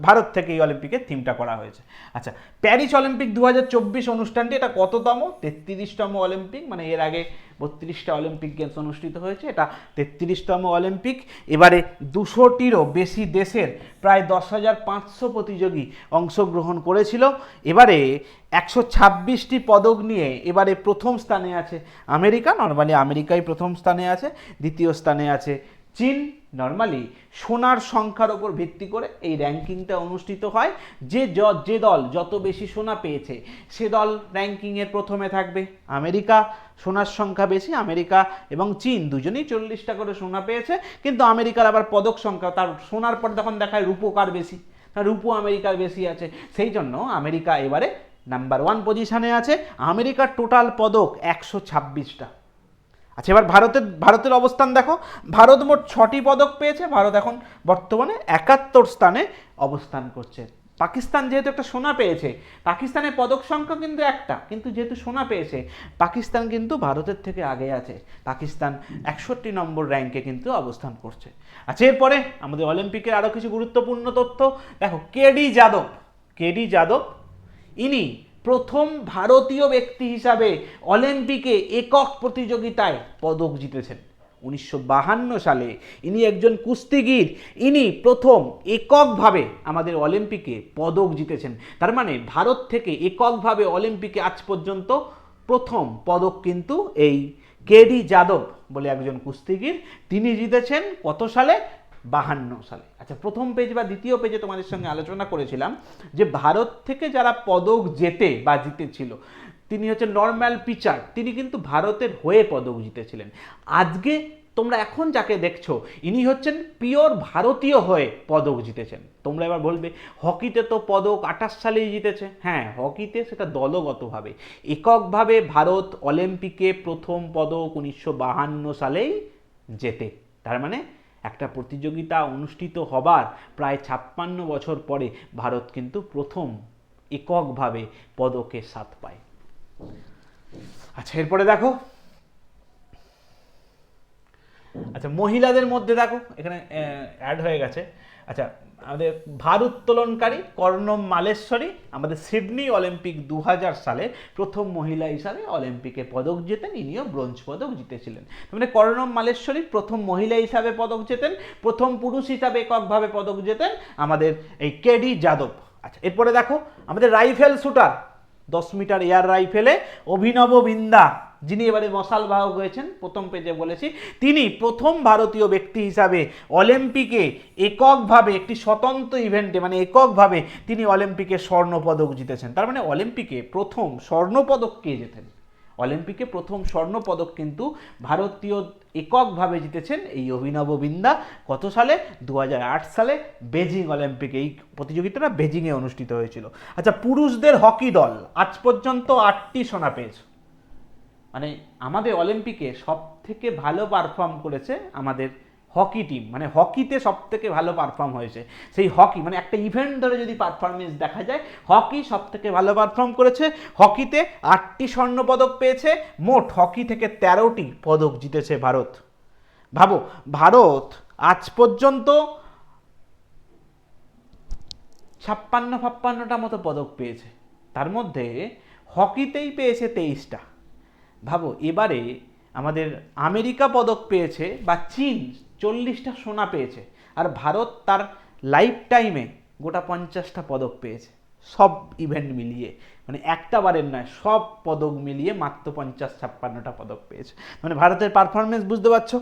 ভারত থেকে এই অলিম্পিকের থিমটা করা হয়েছে। আচ্ছা, প্যারিস অলিম্পিক 2024 অনুষ্ঠানটি এটা কততম? 33তম অলিম্পিক। মানে এর আগে 32টা অলিম্পিক গেমস অনুষ্ঠিত হয়েছে, এটা 33তম অলিম্পিক। এবারে 200টিরও বেশি দেশের প্রায় 10,500 প্রতিযোগী অংশগ্রহণ করেছিল। এবারে 126টি পদক নিয়ে এবারে প্রথম স্থানে আছে আমেরিকা। নর্মালি আমেরিকাই প্রথম স্থানে আছে। দ্বিতীয় স্থানে আছে চীন। নর্মালি সোনার সংখ্যার ওপর ভিত্তি করে এই র্যাঙ্কিংটা অনুষ্ঠিত হয়। যে দল যত বেশি সোনা পেয়েছে সে দল র্যাঙ্কিংয়ের প্রথমে থাকবে। আমেরিকা সোনার সংখ্যা বেশি, আমেরিকা এবং চীন দুজনেই 40টা করে সোনা পেয়েছে, কিন্তু আমেরিকার আবার পদক সংখ্যা, তার সোনার পর তখন দেখায় রূপকার বেশি, রূপো আমেরিকার বেশি আছে, সেই জন্য আমেরিকা এবারে নাম্বার 1 পজিশনে আছে। আমেরিকার টোটাল পদক 126টা। আচ্ছা, এবার ভারতের অবস্থান দেখো। ভারত মোট 6টি পদক পেয়েছে। ভারত এখন বর্তমানে 71 স্থানে অবস্থান করছে। পাকিস্তান যেহেতু একটা সোনা পেয়েছে, পাকিস্তানের পদক সংখ্যা কিন্তু একটা, কিন্তু যেহেতু সোনা পেয়েছে পাকিস্তান কিন্তু ভারতের থেকে আগে আছে। পাকিস্তান 61 নম্বর র্যাঙ্কে কিন্তু অবস্থান করছে। আচ্ছা, এরপরে আমাদের অলিম্পিকের আরও কিছু গুরুত্বপূর্ণ তথ্য দেখো। কেডি যাদব ইনি প্রথম ভারতীয় ব্যক্তি হিসাবে অলিম্পিকে একক প্রতিযোগিতায় পদক জিতেছেন। 1952 সালে ইনি একজন কুস্তিগির, ইনি প্রথম এককভাবে আমাদের অলিম্পিকে পদক জিতেছেন। তার মানে ভারত থেকে এককভাবে অলিম্পিকে আজ পর্যন্ত প্রথম পদক কিন্তু এই কেডি যাদব বলে একজন কুস্তিগির, তিনি জিতেছেন কত সালে? 52 সালে। আচ্ছা, প্রথম পেজ বা দ্বিতীয় পেজে তোমাদের সঙ্গে আলোচনা করেছিলাম যে ভারত থেকে যারা পদক জেতে বা জিতেছিল, তিনি হচ্ছে নর্ম্যাল পিচার, তিনি কিন্তু ভারতের হয়ে পদক জিতেছিলেন। আজকে তোমরা এখন যাকে দেখছো ইনি হচ্ছেন পিওর ভারতীয় হয়ে পদক জিতেছেন। তোমরা এবার বলবে হকিতে তো পদক 28 সালেই জিতেছে। হ্যাঁ, হকিতে সেটা দলগতভাবে, এককভাবে ভারত অলিম্পিকে প্রথম পদক 1952 সালেই জেতে। তার মানে একটা প্রতিযোগিতা অনুষ্ঠিত হবার প্রায় 56 বছর পরে ভারত কিন্তু প্রথম এককভাবে পদকের স্বাদ পায়। আচ্ছা, এরপরে দেখো। আচ্ছা, মহিলাদের মধ্যে দেখো এখানে অ্যাড হয়ে গেছে। আচ্ছা, আমাদের ভারোত্তোলনকারী কর্ণম মালেশ্বরী আমাদের সিডনি অলিম্পিক 2000 সালে প্রথম মহিলা হিসাবে অলিম্পিকে পদক জেতেন। ইনিও ব্রোঞ্জ পদক জিতেছিলেন। মানে কর্ণম মালেশ্বরী প্রথম মহিলা হিসাবে পদক জেতেন, প্রথম পুরুষ হিসাবে এককভাবে পদক জেতেন আমাদের এই কেডি যাদব। আচ্ছা, এরপরে দেখো আমাদের রাইফেল শুটার 10 মিটার এয়ার রাইফেলে অভিনব বিন্দা, যিনি এবারে মশাল বাহক হয়েছেন, প্রথম পেজে বলেছি, তিনি প্রথম ভারতীয় ব্যক্তি হিসাবে অলিম্পিকে এককভাবে একটি স্বতন্ত্র ইভেন্টে, মানে এককভাবে তিনি অলিম্পিকে স্বর্ণপদক জিতেছেন। তার মানে অলিম্পিকে প্রথম স্বর্ণপদক কে জেতেন? অলিম্পিকে প্রথম স্বর্ণপদক কিন্তু ভারতীয় এককভাবে জিতেছেন এই অভিনব বিন্দা। কত সালে? 2008 সালে বেজিং অলিম্পিকে। এই প্রতিযোগিতাটা বেজিংয়ে অনুষ্ঠিত হয়েছিল। আচ্ছা, পুরুষদের হকি দল আজ পর্যন্ত 8টি সোনা পেয়েছে। মানে আমাদের অলিম্পিকে সব থেকে ভালো পারফর্ম করেছে আমাদের হকি টিম, মানে হকিতে সব থেকে ভালো পারফর্ম হয়েছে। সেই হকি মানে একটা ইভেন্ট ধরে যদি পারফরমেন্স দেখা যায়, হকি সব থেকে ভালো পারফর্ম করেছে। হকিতে 8টি স্বর্ণপদক পেয়েছে, মোট হকি থেকে 13টি পদক জিতেছে ভারত। ভাবো, ভারত আজ পর্যন্ত 56-56টা মতো পদক পেয়েছে, তার মধ্যে হকিতেই পেয়েছে 23টা। ভাবো, এবারে আমাদের আমেরিকা পদক পেয়েছে বা চীন 40টা সোনা পেয়েছে, আর ভারত তার লাইফ টাইমে গোটা 50টা পদক পেয়েছে, সব ইভেন্ট মিলিয়ে। মানে একটা বারের নয়, সব পদক মিলিয়ে মাত্র 50-56টা পদক পেয়েছে। মানে ভারতের পারফরমেন্স বুঝতে পারছো।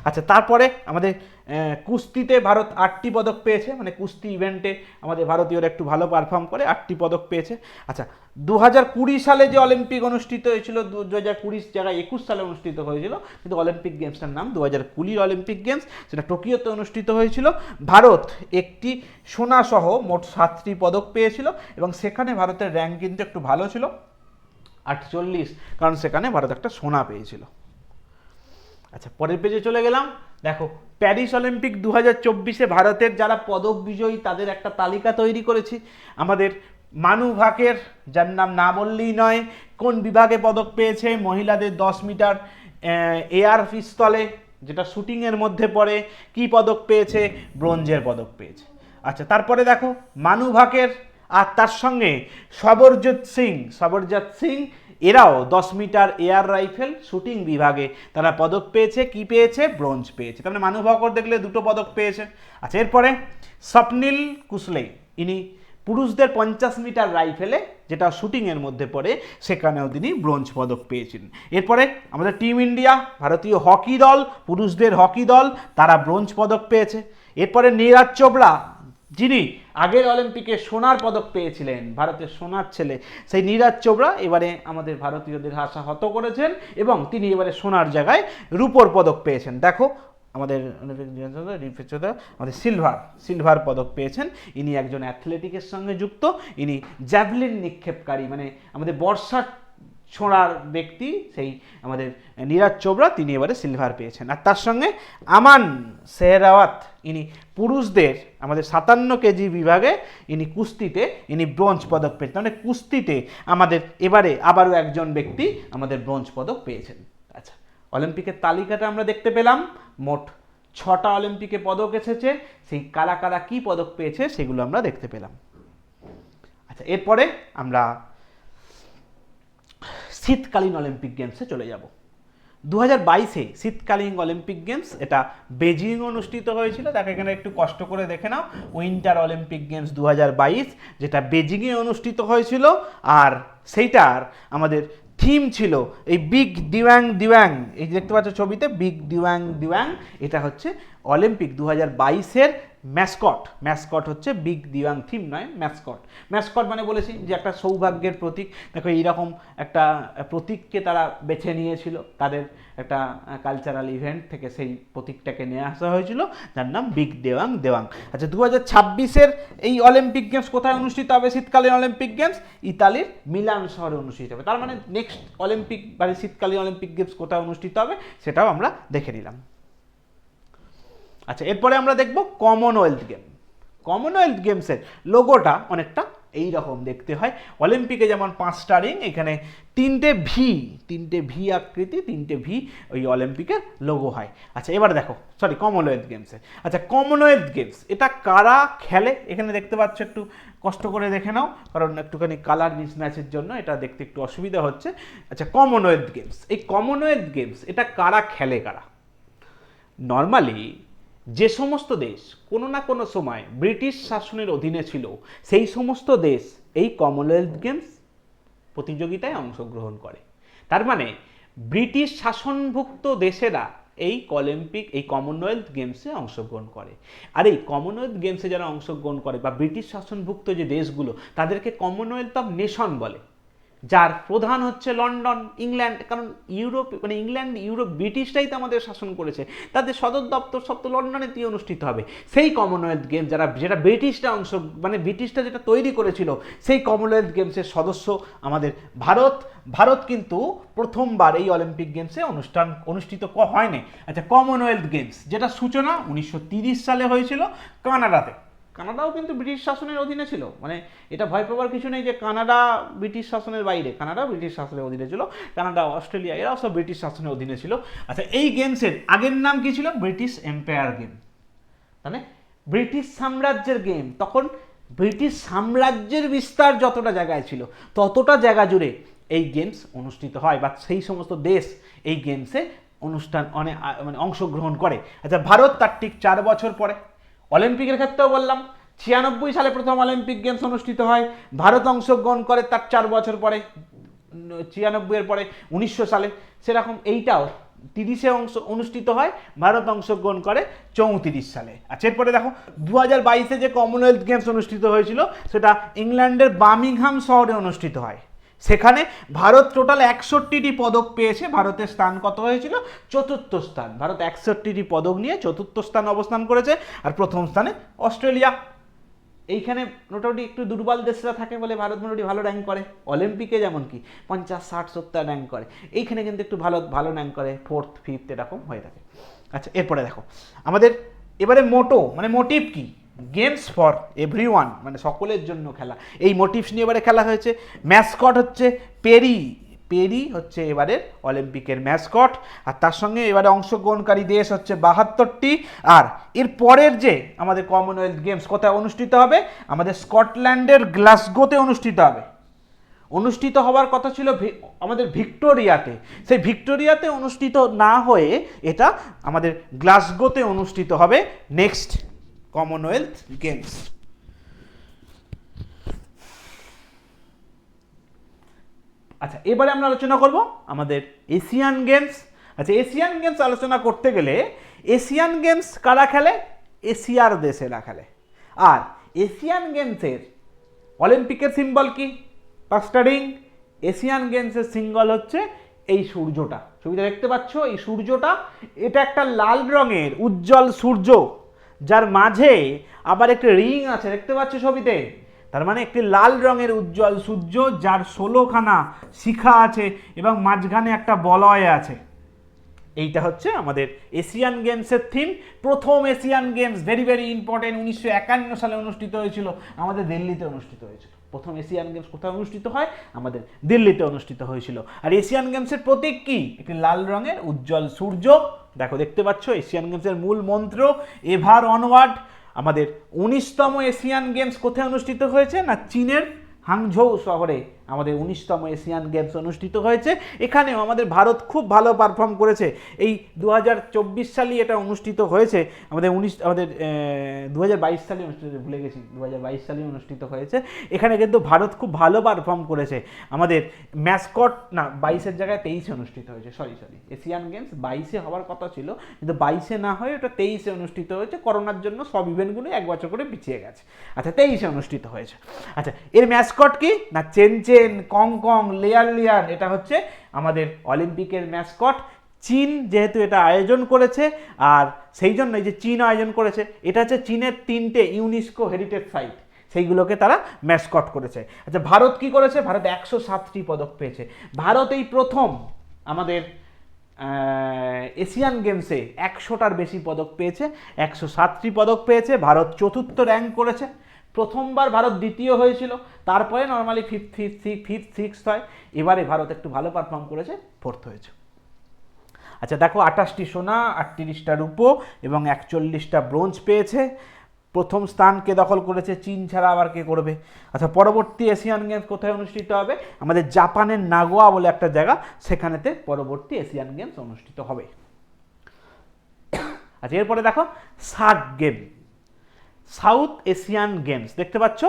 আচ্ছা, তারপরে আমাদের কুস্তিতে ভারত 8টি পদক পেয়েছে, মানে কুস্তি ইভেন্টে আমাদের ভারতীয়রা একটু ভালো পারফর্ম করে 8টি পদক পেয়েছে। আচ্ছা, 2020 সালে যে অলিম্পিক অনুষ্ঠিত হয়েছিল, 2020 জায়গায় 21 সালে অনুষ্ঠিত হয়েছিল, কিন্তু অলিম্পিক গেমসটার নাম 2020 অলিম্পিক গেমস, সেটা টোকিওতে অনুষ্ঠিত হয়েছিল। ভারত একটি সোনা সহ মোট 7টি পদক পেয়েছিল, এবং সেখানে ভারতের র্যাঙ্ক কিন্তু একটু ভালো ছিল, 48, কারণ সেখানে ভারত একটা সোনা পেয়েছিল। আচ্ছা, পরের পেজে চলে গেলাম। দেখো, প্যারিস অলিম্পিক 2024-এ ভারতের যারা পদক বিজয়ী তাদের একটা তালিকা তৈরি করেছি। আমাদের মানু ভাকের, যার নাম না বললেই নয়, কোন বিভাগে পদক পেয়েছে? মহিলাদের 10 মিটার এয়ার পিস্তলে, যেটা শুটিংয়ের মধ্যে পড়ে, কি পদক পেয়েছে? ব্রোঞ্জের পদক পেয়েছে। আচ্ছা, তারপরে দেখো মানু ভাকের আর তার সঙ্গে সবরজিৎ সিং এরাও 10 মিটার এয়ার রাইফেল শুটিং বিভাগে তারা পদক পেয়েছে। কি পেয়েছে? ব্রোঞ্জ পেয়েছে। তার মানে মানু ভাকর দেখলে 2টো পদক পেয়েছে। আচ্ছা, এরপরে স্বপ্নিল কুসলে, ইনি পুরুষদের 50 মিটার রাইফেলে, যেটা শুটিংয়ের মধ্যে পড়ে, সেখানেও তিনি ব্রোঞ্জ পদক পেয়েছেন। এরপরে আমাদের টিম ইন্ডিয়া, ভারতীয় হকি দল, পুরুষদের হকি দল, তারা ব্রোঞ্জ পদক পেয়েছে। এরপরে নীরাজ চোপড়া, যিনি আগের অলিম্পিকে সোনার পদক পেয়েছিলেন, ভারতের সোনার ছেলে, সেই নীরাজ চোপড়া এবারে আমাদের ভারতীয়দের আশা হত করেছেন, এবং তিনি এবারে সোনার জায়গায় রূপোর পদক পেয়েছেন। দেখো, আমাদের সিলভার পদক পেয়েছেন। ইনি একজন অ্যাথলেটিকের সঙ্গে যুক্ত, ইনি জ্যাভলিন নিক্ষেপকারী, মানে আমাদের বর্ষা ছোঁড়ার ব্যক্তি, সেই আমাদের নীরাজ চোপড়া, তিনি এবারে সিলভার পেয়েছেন। আর তার সঙ্গে আমান সেহরাওয়াত, ইনি পুরুষদের আমাদের 57 কেজি বিভাগে, ইনি কুস্তিতে ইনি ব্রোঞ্জ পদক পেয়েছেন। মানে কুস্তিতে আমাদের এবারে আবারও একজন ব্যক্তি আমাদের ব্রোঞ্জ পদক পেয়েছেন। আচ্ছা, অলিম্পিকের তালিকাটা আমরা দেখতে পেলাম। মোট 6টা অলিম্পিকে পদক এসেছে, সেই কারা কারা কী পদক পেয়েছে সেগুলো আমরা দেখতে পেলাম। আচ্ছা, এরপরে আমরা শীতকালীন অলিম্পিক গেমসে চলে যাব। 2022-এ শীতকালীন অলিম্পিক গেমস, এটা বেজিং অনুষ্ঠিত হয়েছিল। দেখো, এখানে একটু কষ্ট করে দেখে নাও, উইন্টার অলিম্পিক গেমস 2022, যেটা বেজিংয়ে অনুষ্ঠিত হয়েছিল। আর সেইটার আমাদের থিম ছিল এই বিগ দিওয়াং দিওয়াং, এই দেখতে পাচ্ছ ছবিতে, বিগ দিওয়াং দিওয়াং। এটা হচ্ছে অলিম্পিক 2022-এর ম্যাসকট হচ্ছে বিগ দিওয়াং, থিম নয়, ম্যাসকট মানে বলেছি যে একটা সৌভাগ্যের প্রতীক। দেখো, এইরকম একটা প্রতীককে তারা বেছে নিয়েছিল তাদের একটা কালচারাল ইভেন্ট থেকে, সেই প্রতীকটাকে নিয়ে আসা হয়েছিল, যার নাম বিগ দেওয়াং দেওয়াং। আচ্ছা, 2026-এর এই অলিম্পিক গেমস কোথায় অনুষ্ঠিত হবে? শীতকালীন অলিম্পিক গেমস ইতালির মিলান শহরে অনুষ্ঠিত হবে। তার মানে নেক্সট অলিম্পিক মানে শীতকালীন অলিম্পিক গেমস কোথায় অনুষ্ঠিত হবে সেটাও আমরা দেখে নিলাম। আচ্ছা, এরপরে আমরা দেখব কমনওয়েলথ গেমসের লোগোটা অনেকটা এই রকম দেখতে হয়। অলিম্পিকে যেমন 5টা রিং, এখানে 3টে ভি আকৃতি, 3টে ভি ওই অলিম্পিকের লোগো হয়। আচ্ছা, এবার দেখো, কমনওয়েলথ গেমসে। আচ্ছা, কমনওয়েলথ গেমস এটা কারা খেলে? এখানে দেখতে পাচ্ছ, একটু কষ্ট করে দেখে নাও, কারণ একটুখানি কালার মিসম্যাচের জন্য এটা দেখতে একটু অসুবিধা হচ্ছে। আচ্ছা, কমনওয়েলথ গেমস, এই কমনওয়েলথ গেমস এটা কারা খেলে? নর্মালি যে সমস্ত দেশ কোনো না কোনো সময় ব্রিটিশ শাসনের অধীনে ছিল, সেই সমস্ত দেশ এই কমনওয়েলথ গেমস প্রতিযোগিতায় অংশগ্রহণ করে। তার মানে ব্রিটিশ শাসনভুক্ত দেশেরা এই কমনওয়েলথ গেমসে অংশগ্রহণ করে। আর এই কমনওয়েলথ গেমসে যারা অংশগ্রহণ করে বা ব্রিটিশ শাসনভুক্ত যে দেশগুলো, তাদেরকে কমনওয়েলথ অফ নেশন বলে। যার প্রধান হচ্ছে লন্ডন, ইংল্যান্ড। কারণ ইউরোপ মানে ইংল্যান্ড, ইউরোপ, ব্রিটিশরাই তো আমাদের শাসন করেছে, তাদের সদর দপ্তর সব তো লন্ডনেতেই অনুষ্ঠিত হবে। সেই কমনওয়েলথ গেম যেটা ব্রিটিশরা ব্রিটিশরা যেটা তৈরি করেছিল, সেই কমনওয়েলথ গেমসের সদস্য আমাদের ভারত। ভারত কিন্তু প্রথমবার এই অলিম্পিক গেমসে অনুষ্ঠিত হয়নি। আচ্ছা, কমনওয়েলথ গেমস যেটা সূচনা 1930 সালে হয়েছিল কানাডাতে। কানাডাও কিন্তু ব্রিটিশ শাসনের অধীনে ছিল, মানে এটা ভয় পাওয়ার কিছু নেই যে কানাডা ব্রিটিশ শাসনের বাইরে, কানাডা ব্রিটিশ শাসনের অধীনে ছিল, কানাডা, অস্ট্রেলিয়া এরাও সব ব্রিটিশ শাসনের অধীনে ছিল। আচ্ছা, এই গেমসের আগের নাম কি ছিল? ব্রিটিশ এম্পায়ার গেম, মানে ব্রিটিশ সাম্রাজ্যের গেম। তখন ব্রিটিশ সাম্রাজ্যের বিস্তার যতটা জায়গায় ছিল ততটা জায়গা জুড়ে এই গেমস অনুষ্ঠিত হয়, বা সেই সমস্ত দেশ এই গেমসে মানে অংশগ্রহণ করে। আচ্ছা, ভারত তার ঠিক 4 বছর পরে, অলিম্পিকের ক্ষেত্রেও বললাম 96 সালে প্রথম অলিম্পিক গেমস অনুষ্ঠিত হয়, ভারত অংশগ্রহণ করে তার 4 বছর পরে, 96 এর পরে 1900 সালে। সেরকম এইটাও 30-এ অনুষ্ঠিত হয়, ভারত অংশগ্রহণ করে 34 সালে। আচ্ছা, এরপরে দেখো 2022-এ যে কমনওয়েলথ গেমস অনুষ্ঠিত হয়েছিল সেটা ইংল্যান্ডের বার্মিংহাম শহরে অনুষ্ঠিত হয়। সেখানে ভারত টোটাল 61টি পদক পেয়েছে। ভারতের স্থান কত হয়েছিল? 4র্থ স্থান। ভারত 61টি পদক নিয়ে 4র্থ স্থানে অবস্থান করেছে। আর প্রথম স্থানে অস্ট্রেলিয়া। এইখানে মোটামুটি একটু দুর্বল দেশরা থাকে বলে ভারত মোটামুটি ভালো র্যাঙ্ক করে। অলিম্পিকে যেমন কি 50, 60, 70 র্যাঙ্ক করে, এইখানে কিন্তু একটু ভালো র্যাঙ্ক করে, 4th, 5th এরকম হয়ে থাকে। আচ্ছা, এরপরে দেখো আমাদের এবারে মোটিভ কি? গেমস ফর এভরিওয়ান, মানে সকলের জন্য খেলা। এই মোটিভস নিয়ে এবারে খেলা হয়েছে। ম্যাসকট হচ্ছে পেরি হচ্ছে এবারের অলিম্পিকের ম্যাসকট। আর তার সঙ্গে এবারে অংশগ্রহণকারী দেশ হচ্ছে 72টি। আর এর পরের যে আমাদের কমনওয়েলথ গেমস কোথায় অনুষ্ঠিত হবে? আমাদের স্কটল্যান্ডের গ্লাসগোতে অনুষ্ঠিত হবে। অনুষ্ঠিত হওয়ার কথা ছিল আমাদের ভিক্টোরিয়াতে। সেই ভিক্টোরিয়াতে অনুষ্ঠিত না হয়ে এটা আমাদের গ্লাসগোতে অনুষ্ঠিত হবে নেক্সট কমনওয়েলথ গেমস। আচ্ছা, এবারে আমরা আলোচনা করব আমাদের এশিয়ান গেমস। আচ্ছা, এশিয়ান গেমস আলোচনা করতে গেলে এশিয়ান গেমস কারা খেলে? এশিয়ার দেশেরা খেলে। আর এশিয়ান গেমসের অলিম্পিকের সিম্বল কি? 5টা রিং। এশিয়ান গেমসের সিম্বল হচ্ছে এই সূর্যটা, ছবিটা দেখতে পাচ্ছ, এই সূর্যটা। এটা একটা লাল রঙের উজ্জ্বল সূর্য, যার মাঝে আবার একটা রিং আছে, দেখতে পাচ্ছ ছবিতে। তার মানে একটি লাল রঙের উজ্জ্বল সূর্য, যার 16খানা শিখা আছে এবং মাঝখানে একটা বলয় আছে। এইটা হচ্ছে আমাদের এশিয়ান গেমসের থিম। প্রথম এশিয়ান গেমস ভেরি ইম্পর্টেন্ট 1951 সালে অনুষ্ঠিত হয়েছিল, আমাদের দিল্লিতে অনুষ্ঠিত হয়েছিল। প্রথম এশিয়ান গেমস কোথায় অনুষ্ঠিত হয়? আমাদের দিল্লিতে অনুষ্ঠিত হয়েছিল। আর এশিয়ান গেমসের প্রতীক কি? একটি লাল রঙের উজ্জ্বল সূর্য। দেখো, দেখতে পাচ্ছ এশিয়ান গেমসের মূল মন্ত্র এভার অনওয়ার্ড। আমাদের 19তম এশিয়ান গেমস কোথায় অনুষ্ঠিত হয়েছে? না, চীনের হাংঝৌ শহরে আমাদের 19তম এশিয়ান গেমস অনুষ্ঠিত হয়েছে। এখানেও আমাদের ভারত খুব ভালো পারফর্ম করেছে। এই 2024 সালে এটা অনুষ্ঠিত হয়েছে। আমাদের 2022 সালে অনুষ্ঠিত, ভুলে গেছি, 2022 সালে অনুষ্ঠিত হয়েছে। এখানে কিন্তু ভারত খুব ভালো পারফর্ম করেছে। আমাদের ম্যাসকট না, 22-এর জায়গায় 23-এ অনুষ্ঠিত হয়েছে। সরি, এশিয়ান গেমস 22-এ হওয়ার কথা ছিল, কিন্তু 22-এ না হয়ে ওটা 23-এ অনুষ্ঠিত হয়েছে। করোনার জন্য সব ইভেন্টগুলো 1 বছর করে পিছিয়ে গেছে। আচ্ছা, 23-এ অনুষ্ঠিত হয়েছে। আচ্ছা, এর ম্যাসকট কি? না, চেন, কং, লেয়ার। এটা হচ্ছে আমাদের অলিম্পিকের ম্যাসকট। চীন যেহেতু এটা আয়োজন করেছে, আর সেই জন্য এই যে চীন আয়োজন করেছে, এটা হচ্ছে চীনের 3টে ইউনেস্কো হেরিটেজ সাইট, সেইগুলোকে তারা ম্যাসকট করেছে। আচ্ছা, ভারত কি করেছে? ভারত 107টি পদক পেয়েছে। ভারত এই প্রথম আমাদের এশিয়ান গেমসে 100টার বেশি পদক পেয়েছে, 107টি পদক পেয়েছে। ভারত 4র্থ র্যাঙ্ক করেছে। প্রথমবার ভারত দ্বিতীয় হয়েছিল, তারপরে নর্মালি ফিফথ, 6th হয়। এবারে ভারত একটু ভালো পারফর্ম করেছে, 4th হয়েছে। আচ্ছা, দেখো 28টি সোনা, 38টা রূপো এবং 41টা ব্রোঞ্জ পেয়েছে। প্রথম স্থানকে দখল করেছে, চীন ছাড়া আবার কে করবে? আচ্ছা, পরবর্তী এশিয়ান গেমস কোথায় অনুষ্ঠিত হবে? আমাদের জাপানের নাগোয়া বলে একটা জায়গা, সেখানেতে পরবর্তী এশিয়ান গেমস অনুষ্ঠিত হবে। আচ্ছা, এরপরে দেখো SAARC game, south Asian games, দেখতে পাচ্ছ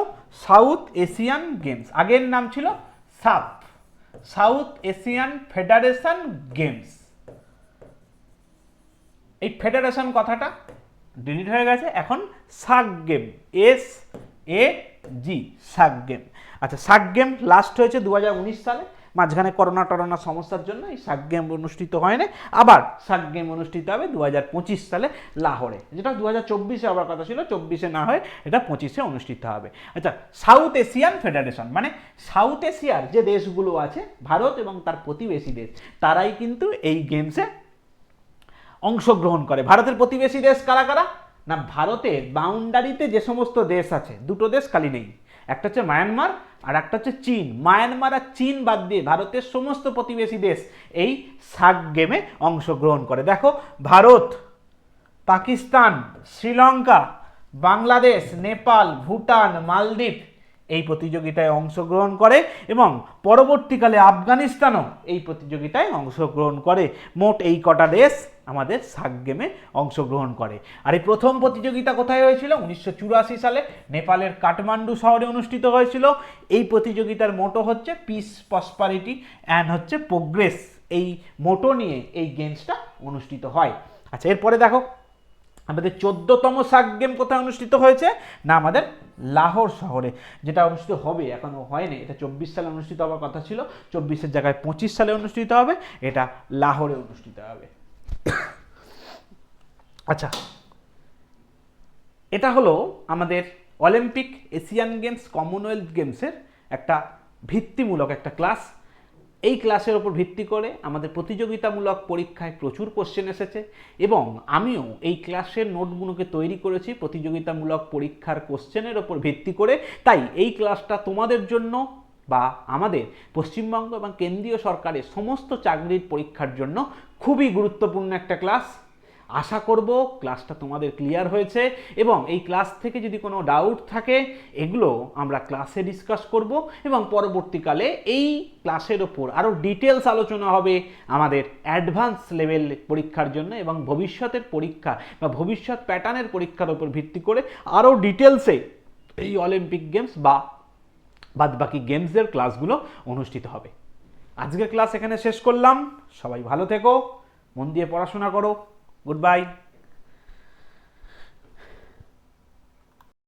সাউথ এশিয়ান গেমস, আগের নাম ছিল সাফ, সাউথ এশিয়ান ফেডারেশন গেমস। এই ফেডারেশন কথাটা ডিলিট হয়ে গেছে, এখন SAARC game, SAG, SAARC game. আচ্ছা, সাগ গেম লাস্ট হয়েছে 2019 সালে, মাঝখানে করোনা টরোনা সমস্যার জন্য এই সাগ গেম অনুষ্ঠিত হয় না। আবার সাগ গেম অনুষ্ঠিত হবে 2025 সালে লাহোরে, যেটা 2024-এ হওয়ার কথা ছিল, 24-এ না হয়ে এটা 25-এ অনুষ্ঠিত হবে। আচ্ছা, সাউথ এশিয়ান ফেডারেশন মানে সাউথ এশিয়ার যে দেশগুলো আছে, ভারত এবং তার প্রতিবেশী দেশ, তারাই কিন্তু এই গেমসে অংশগ্রহণ করে। ভারতের প্রতিবেশী দেশ কারা কারা? না, ভারতের বাউন্ডারিতে যে সমস্ত দেশ আছে, দুটো দেশ খালি নেই, একটা হচ্ছে মায়ানমার আর একটা হচ্ছে চীন। মায়ানমার আর চীন বাদ দিয়ে ভারতের সমস্ত প্রতিবেশী দেশ এই সাগ গেমে অংশগ্রহণ করে। দেখো, ভারত, পাকিস্তান, শ্রীলঙ্কা, বাংলাদেশ, নেপাল, ভুটান, মালদ্বীপ এই প্রতিযোগিতায় অংশগ্রহণ করে এবং পরবর্তীকালে আফগানিস্তানও এই প্রতিযোগিতায় অংশগ্রহণ করে। মোট এই কটা দেশ আমাদের সাগ গেমে অংশগ্রহণ করে। আর এই প্রথম প্রতিযোগিতা কোথায় হয়েছিল? 1984 সালে নেপালের কাঠমান্ডু শহরে অনুষ্ঠিত হয়েছিল। এই প্রতিযোগিতার মোটো হচ্ছে পিস, প্রসপারিটি অ্যান্ড হচ্ছে প্রোগ্রেস। এই মোটো নিয়ে এই গেমসটা অনুষ্ঠিত হয়। আচ্ছা, এরপরে দেখো আমাদের 14তম সাগ গেম কোথায় অনুষ্ঠিত হয়েছে? না, আমাদের লাহোর শহরে, যেটা অনুষ্ঠিত হবে, এখনো হয়নি। এটা 24 সালে অনুষ্ঠিত হওয়ার কথা ছিল, 24-এর জায়গায় 25 সালে অনুষ্ঠিত হবে। এটা লাহোরে অনুষ্ঠিত হবে। আচ্ছা, এটা হলো আমাদের অলিম্পিক, এশিয়ান গেমস, কমনওয়েলথ গেমসের একটা ভিত্তিমূলক একটা ক্লাস। এই ক্লাসের ওপর ভিত্তি করে আমাদের প্রতিযোগিতামূলক পরীক্ষায় প্রচুর কোশ্চেন এসেছে এবং আমিও এই ক্লাসের নোটগুলোকে তৈরি করেছি প্রতিযোগিতামূলক পরীক্ষার কোশ্চেনের ওপর ভিত্তি করে। তাই এই ক্লাসটা তোমাদের জন্য বা আমাদের পশ্চিমবঙ্গ এবং কেন্দ্রীয় সরকারের সমস্ত চাকরির পরীক্ষার জন্য খুবই গুরুত্বপূর্ণ একটা ক্লাস। আশা করব ক্লাসটা তোমাদের ক্লিয়ার হয়েছে এবং এই ক্লাস থেকে যদি কোনো ডাউট থাকে এগুলো আমরা ক্লাসে ডিসকাস করব এবং পরবর্তীকালে এই ক্লাসের ওপর আরও ডিটেলস আলোচনা হবে আমাদের অ্যাডভান্স লেভেল পরীক্ষার জন্য এবং ভবিষ্যতের পরীক্ষা বা ভবিষ্যৎ প্যাটার্নের পরীক্ষার ওপর ভিত্তি করে আরও ডিটেলসে এই অলিম্পিক গেমস বা বাদবাকি গেমসের ক্লাসগুলো অনুষ্ঠিত হবে। আজকের ক্লাস এখানে শেষ করলাম। সবাই ভালো থেকো, মন দিয়ে পড়াশোনা করো। Goodbye.